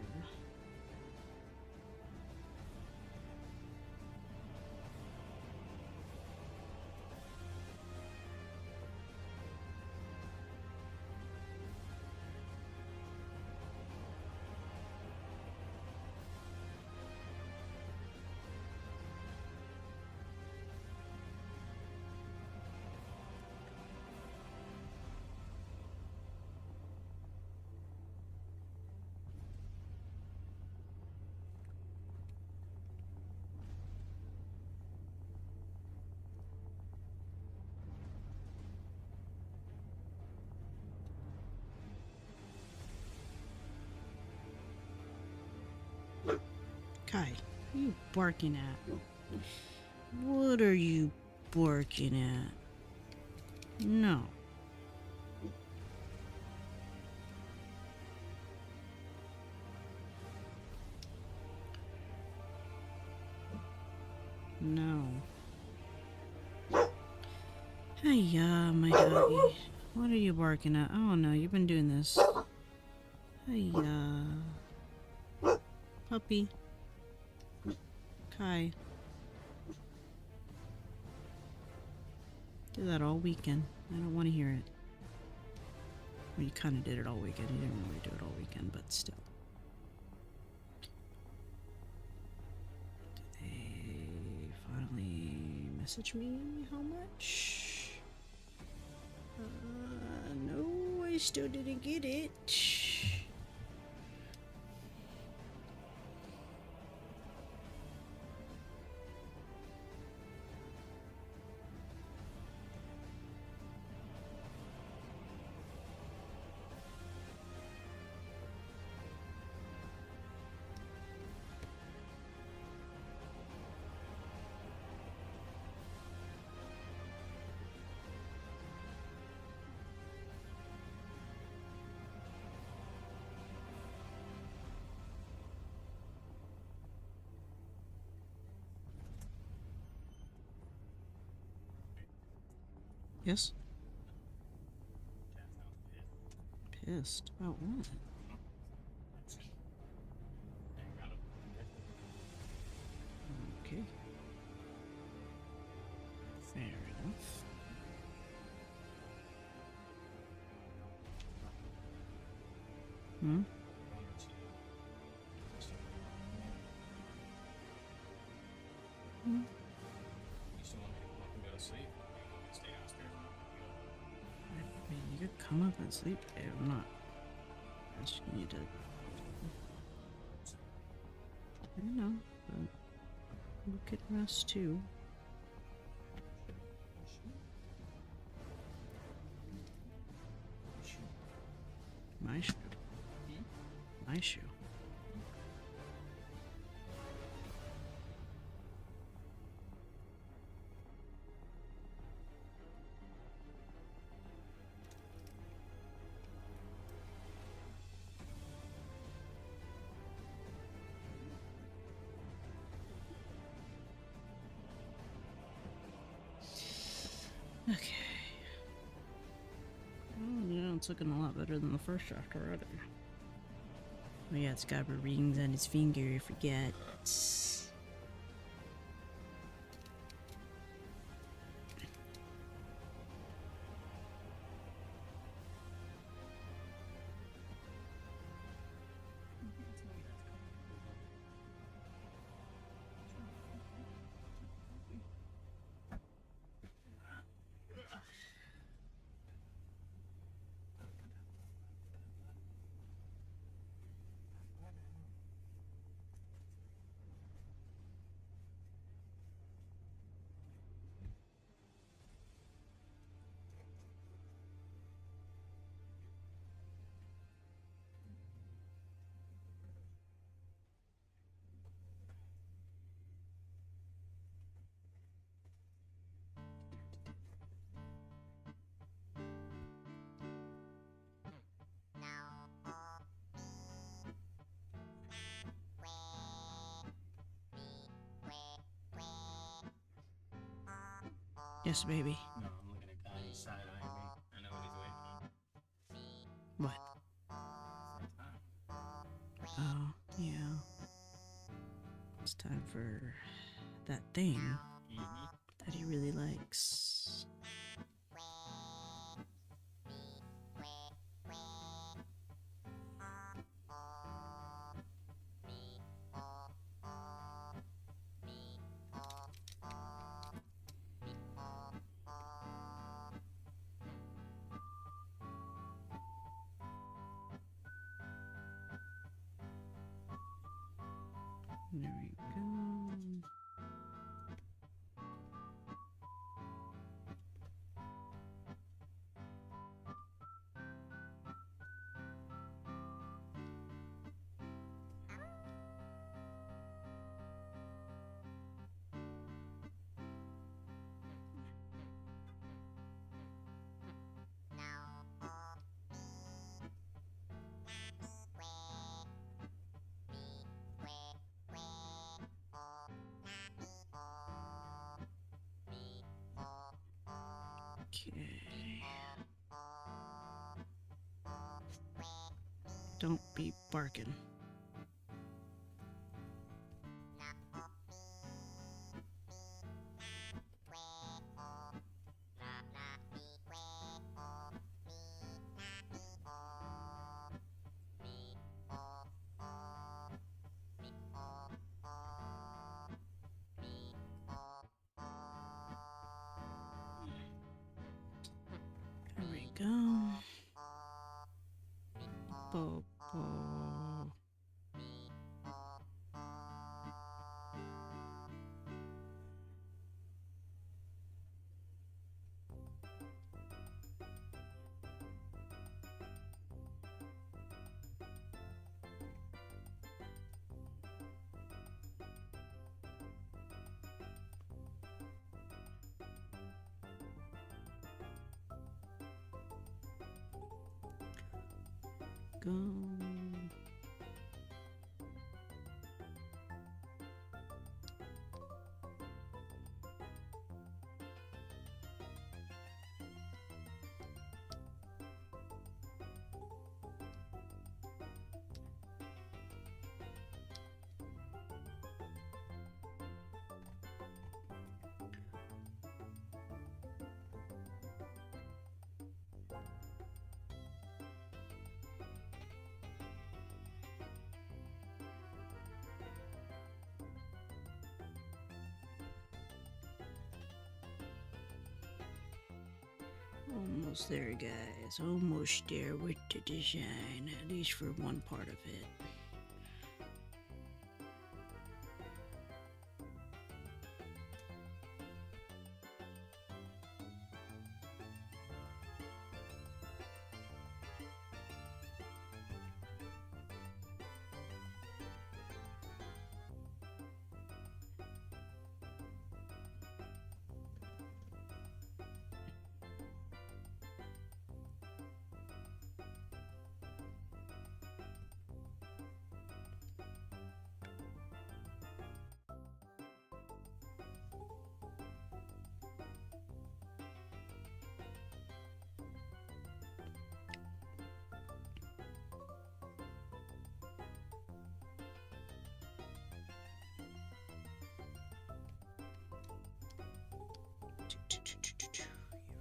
Kai, what are you barking at? What are you barking at? No. No. Hey, my doggy. What are you barking at? Oh no, you've been doing this. Hey, puppy. Kai. Do that all weekend. I don't want to hear it. Well, you kind of did it all weekend. You didn't really do it all weekend, but still. Did they finally message me how much? No, I still didn't get it. Yes? Pissed? About what? Okay. Fair enough. Hmm? Hmm? I mean, you could come up and sleep. I'm not asking you to. I know, but you could rest too. My shoe. My shoe. Okay. Oh, yeah, it's looking a lot better than the first draft already. Oh yeah, it's got rings on his finger, I forget. Yes, baby. No, I'm looking at guy. He's side eyeing me. I know what he's waiting on. What? Oh, yeah. It's time for that thing that he really likes. There we go. Okay. Don't be barking. There we go. Bo, bo. Go. Almost there, guys. Almost there with the design, at least for one part of it.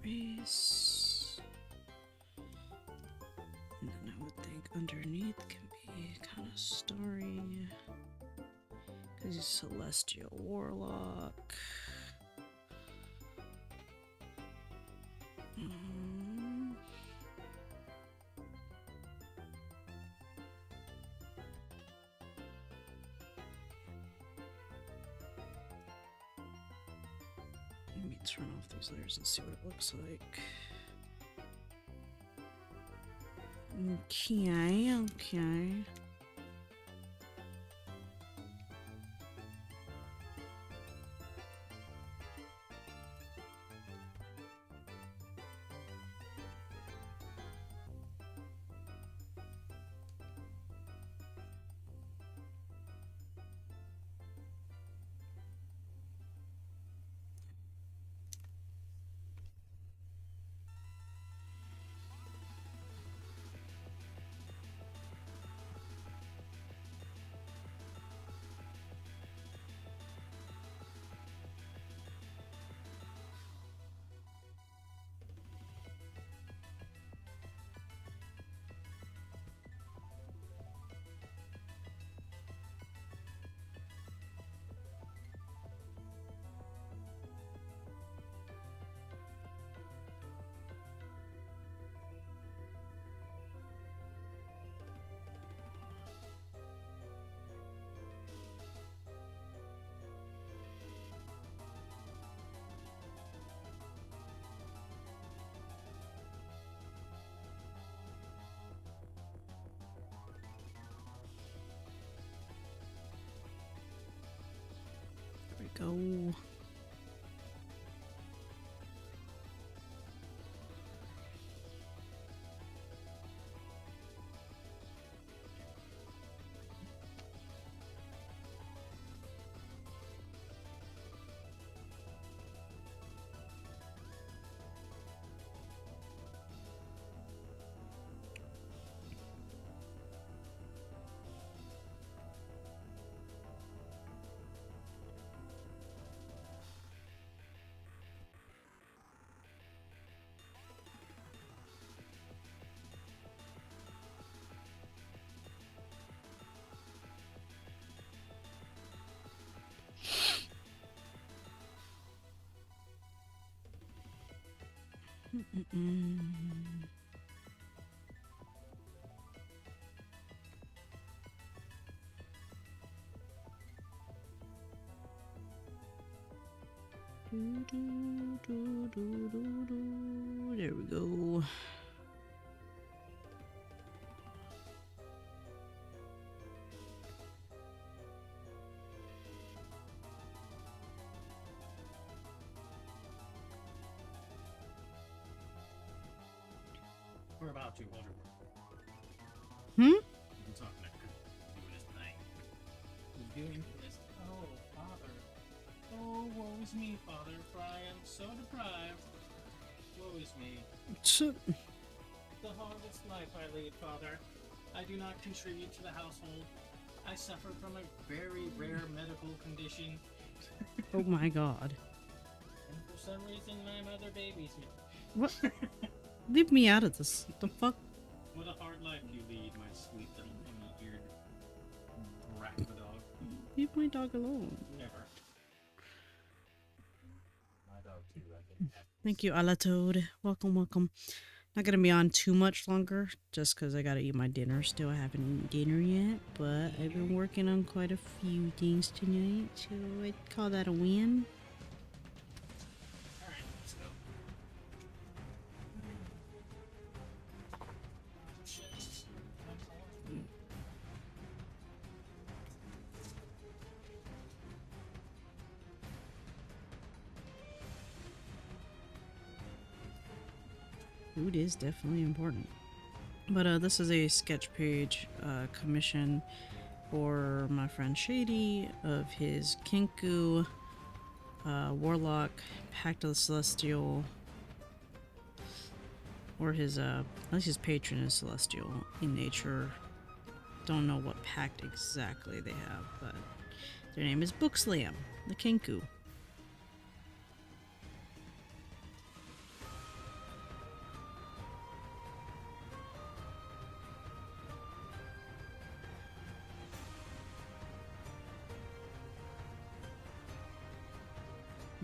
Erase. And then I would think underneath can be kind of story. Because he's Celestial Warlock. Let me turn off these layers and see what it looks like. Okay, okay. go. Mm-mm. Do, do, do, do, do, do. There we go. We're about to hold Hmm? You can talk next. Doing this thing. He's doing this. Oh, father. Oh, woe is me, father, for I am so deprived. Woe is me. The hardest life I lead, father. I do not contribute to the household. I suffer from a very rare medical condition. Oh my god. And for some reason, my mother babies me. What? Leave me out of this. What the fuck? What a hard life you lead, my sweet little piggy-eared brat of a dog. Leave my dog alone. Never. My dog too, I think. Thank you, Alatoad. Welcome, welcome. Not gonna be on too much longer, just because I gotta eat my dinner still. I haven't eaten dinner yet, but I've been working on quite a few things tonight, so I'd call that a win. Alright, let's go. Food is definitely important. But this is a sketch page commission for my friend Shady of his Kinku, Warlock, Pact of the Celestial, or his, at least his patron is Celestial in nature. Don't know what pact exactly they have, but their name is Bookslam, the Kinku.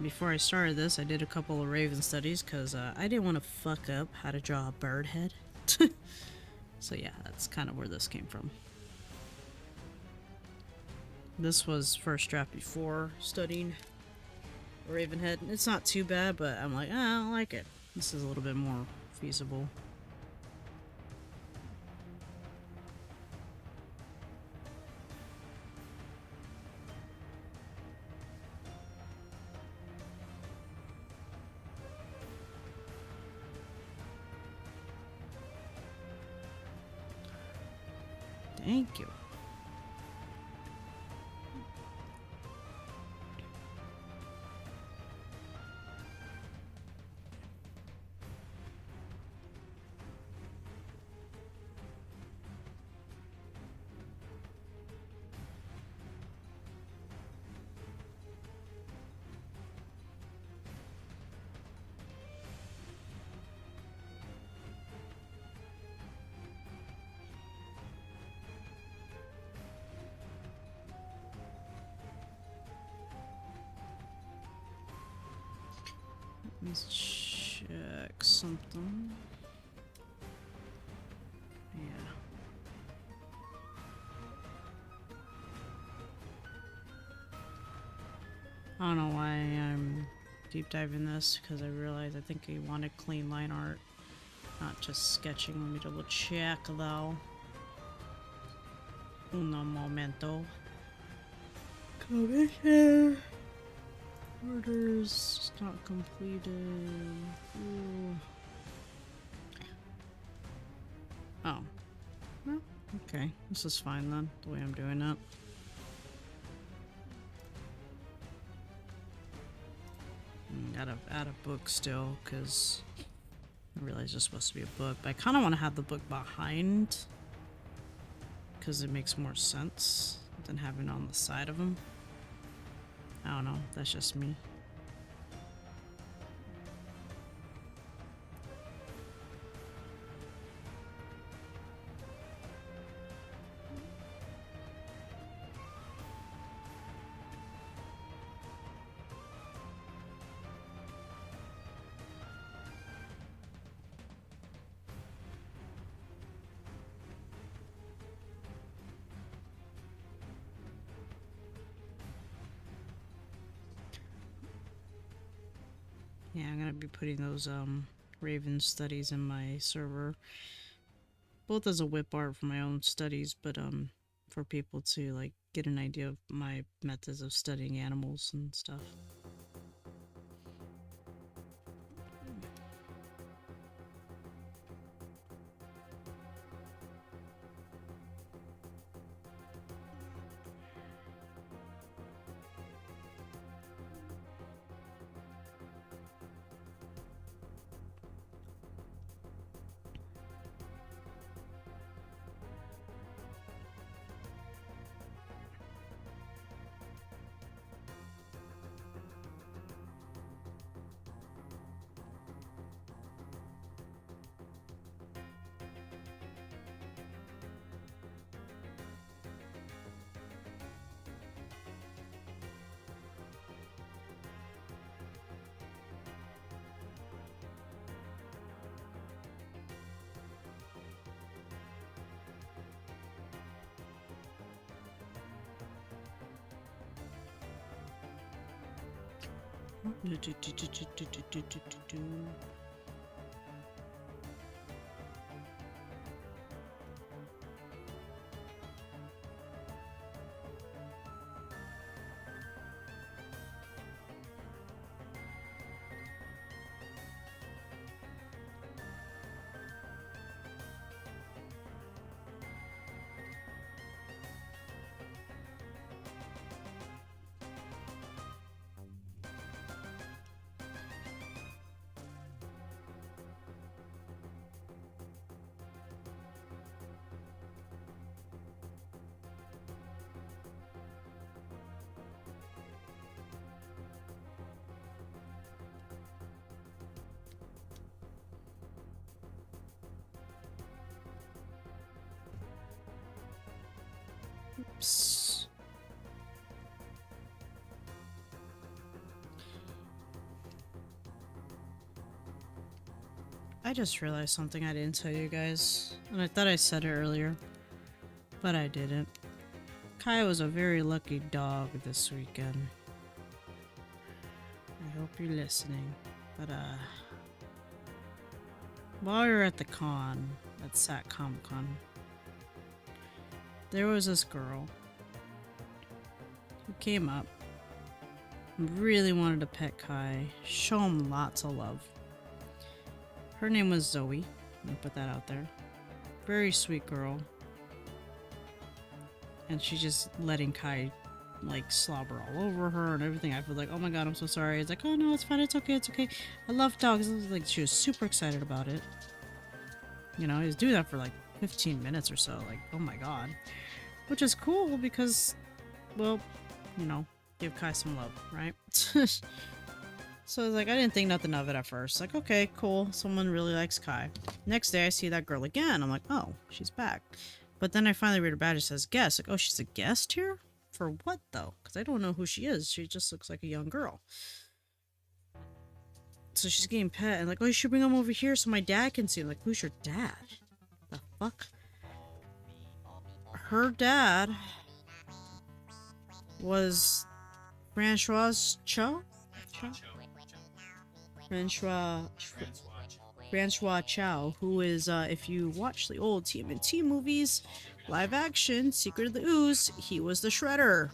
Before I started this, I did a couple of Raven studies because I didn't want to fuck up how to draw a bird head. So yeah, that's kind of where this came from. This was first draft before studying Ravenhead. It's not too bad, but I'm like, I don't like it. This is a little bit more feasible. Thank you. Let's check something. Yeah. I don't know why I'm deep diving this, because I realized I think I wanted clean line art, not just sketching. Let me double check though. Uno momento. Commission. Orders not completed. Ooh. Oh. Well, okay. This is fine then, the way I'm doing it. Gotta add a book still, because I realize it's supposed to be a book, but I kind of want to have the book behind, because it makes more sense than having it on the side of them. I don't know, that's just me. Yeah, I'm gonna be putting those Raven studies in my server, both as a whip art for my own studies, but for people to like get an idea of my methods of studying animals and stuff. Oops. I just realized something I didn't tell you guys, and I thought I said it earlier, but I didn't. Kai was a very lucky dog this weekend. I hope you're listening. But while we were at the con, at SAT Comic Con, there was this girl who came up and really wanted to pet Kai, show him lots of love. Her name was Zoe. Let me put that out there. Very sweet girl. And she's just letting Kai like slobber all over her and everything. I feel like, oh my god, I'm so sorry. It's like, oh no, it's fine, it's okay, it's okay. I love dogs. Like, she was super excited about it. You know, he was doing that for like 15 minutes or so. Like, oh my god. Which is cool because, well, you know, give Kai some love, right? So it's like, I didn't think nothing of it at first. Like, okay, cool. Someone really likes Kai. Next day, I see that girl again. I'm like, oh, she's back. But then I finally read her badge. It says guest. Like, oh, she's a guest here? For what, though? Because I don't know who she is. She just looks like a young girl. So she's getting pet. And like, oh, you should bring him over here so my dad can see him. Like, who's your dad? The fuck? Her dad was Francois Cho? Francois Chow, who is, if you watch the old TMNT movies, live action, Secret of the Ooze, he was the Shredder.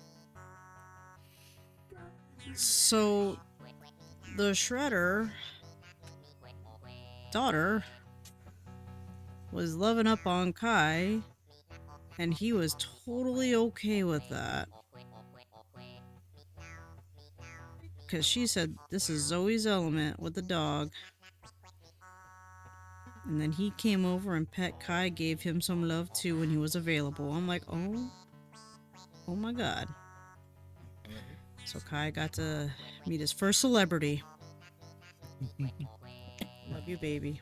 So the Shredder daughter was loving up on Kai, and he was totally okay with that. Because she said, this is Zoe's element with the dog. And then he came over and pet Kai, gave him some love too when he was available. I'm like, oh my god. So Kai got to meet his first celebrity. Love you, baby.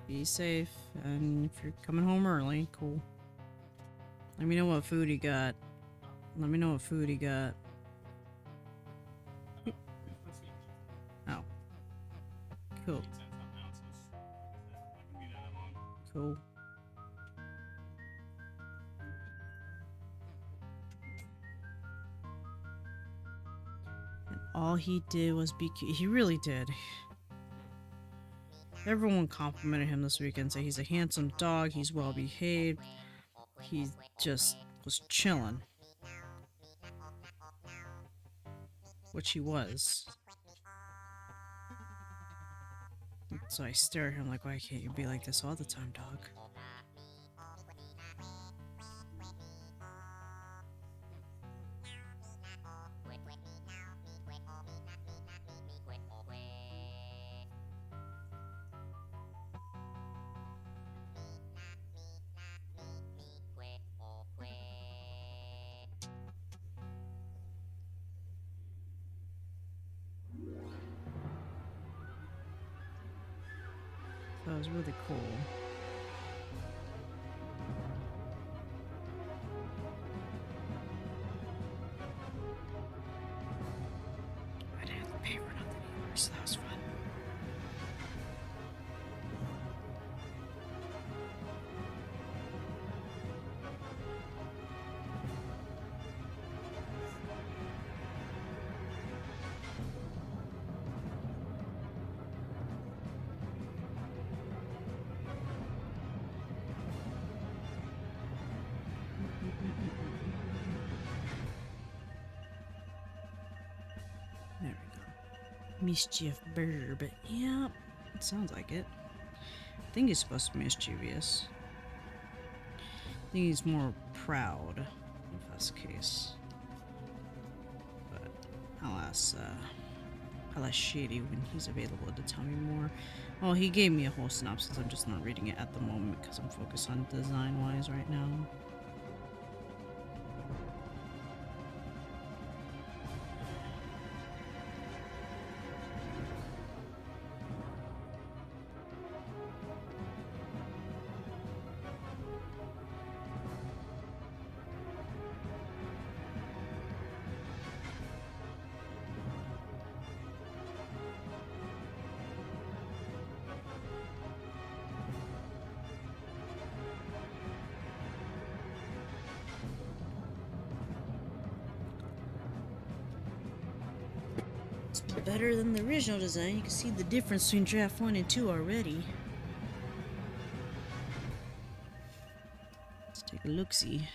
Be safe, and if you're coming home early, cool. Let me know what food he got. Let me know what food he got. Oh. Cool. Cool. And all he did was be cute. He really did. Everyone complimented him this weekend, say he's a handsome dog, he's well behaved. He just was chilling. Which he was. So I stare at him like, why can't you be like this all the time, dog? That was really cool. I didn't have to pay for nothing either, so that was fun. There we go. Mischief Burr, but yeah, it sounds like it. I think he's supposed to be mischievous. I think he's more proud, if that's the case. But I'll ask Shady when he's available to tell me more. Well, he gave me a whole synopsis. I'm just not reading it at the moment because I'm focused on design-wise right now. It's better than the original design. You can see the difference between draft 1 and 2 already. Let's take a look-see.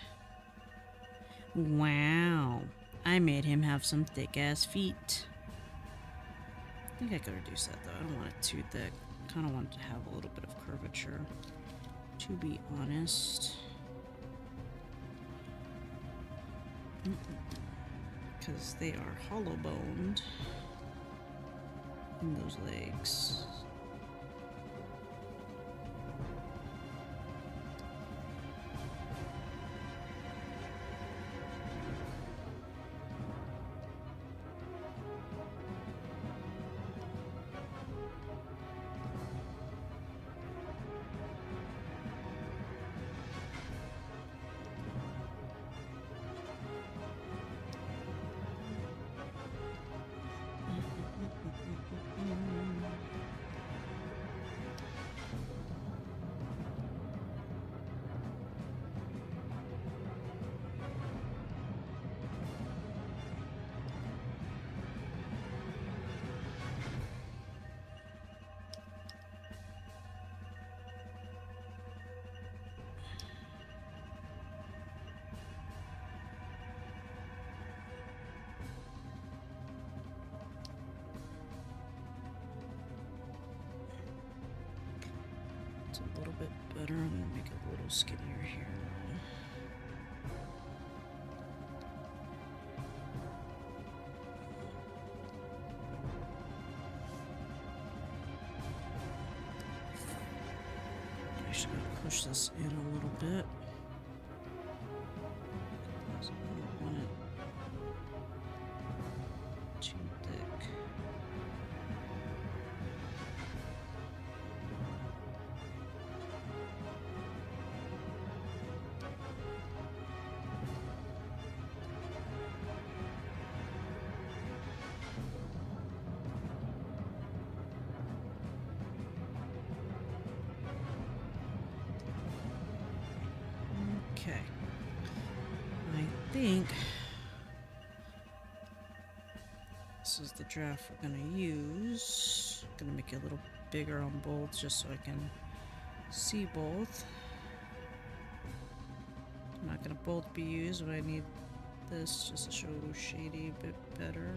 Wow. I made him have some thick-ass feet. I think I could reduce that, though. I don't want it too thick. I kind of want it to have a little bit of curvature, to be honest. Because they are hollow-boned in those legs. little bit better. I'm gonna make it a little skinnier here. I should push this in a little bit. I don't want it too thick. Okay. I think this is the draft we're gonna use. I'm gonna make it a little bigger on both just so I can see both. I'm not gonna both be used, but I need this just to show shady a bit better.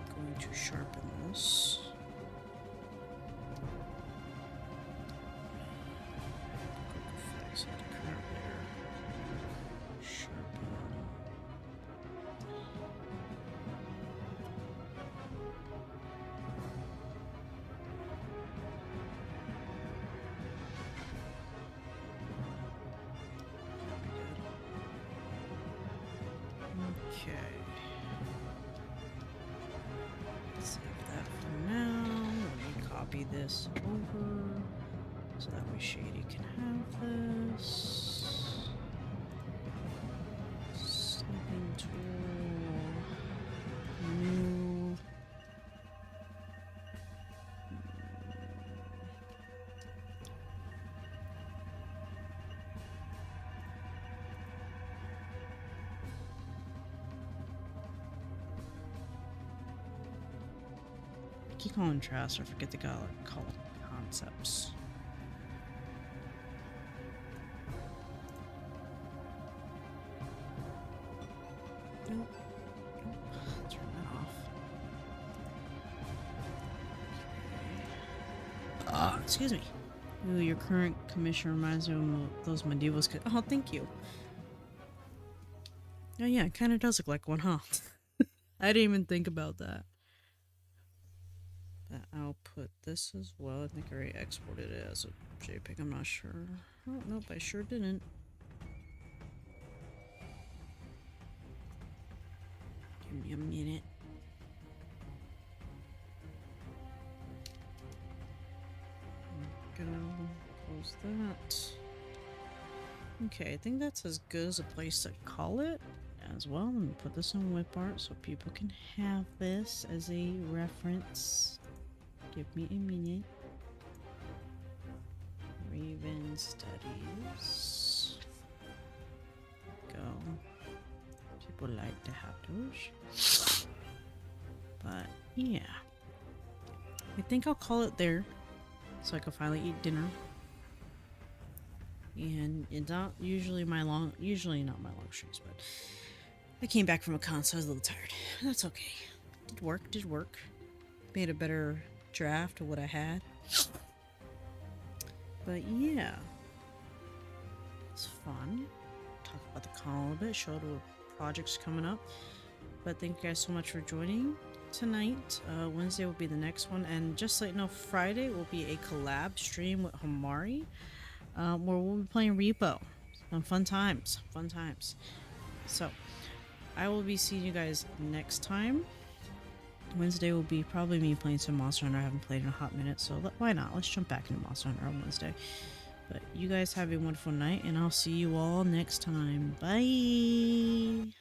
I'm going to sharpen this. Quick effects of the current layer. Sharpen. Okay. Save that for now. Let me copy this over so that way Shady can have this. Sleeping tool. New. I keep calling trash, I forget to call it concepts. Nope. Nope. Turn that off. Excuse me. Ooh, your current commission reminds me of those medieval. Oh, thank you. Oh yeah, it kind of does look like one, huh? I didn't even think about that. But I'll put this as well. I think I already exported it as a JPEG. I'm not sure. Oh, nope, I sure didn't. Give me a minute. I'm gonna close that. Okay, I think that's as good as a place to call it as well. I'm gonna put this on WebArt so people can have this as a reference. Give me a minute. Raven Studies. Go. People like to have those. But yeah. I think I'll call it there so I can finally eat dinner. And it's not usually not my long streams, but I came back from a con, so I was a little tired. That's okay. Did work. Made a better draft of what I had. But yeah. It's fun. Talk about the con a little bit, show the projects coming up. But thank you guys so much for joining tonight. Wednesday will be the next one, and just so you know, Friday will be a collab stream with Homari. Where we'll be playing Repo. Fun times. So, I will be seeing you guys next time. Wednesday will be probably me playing some Monster Hunter. I haven't played in a hot minute, so why not? Let's jump back into Monster Hunter on Wednesday. But you guys have a wonderful night, and I'll see you all next time. Bye!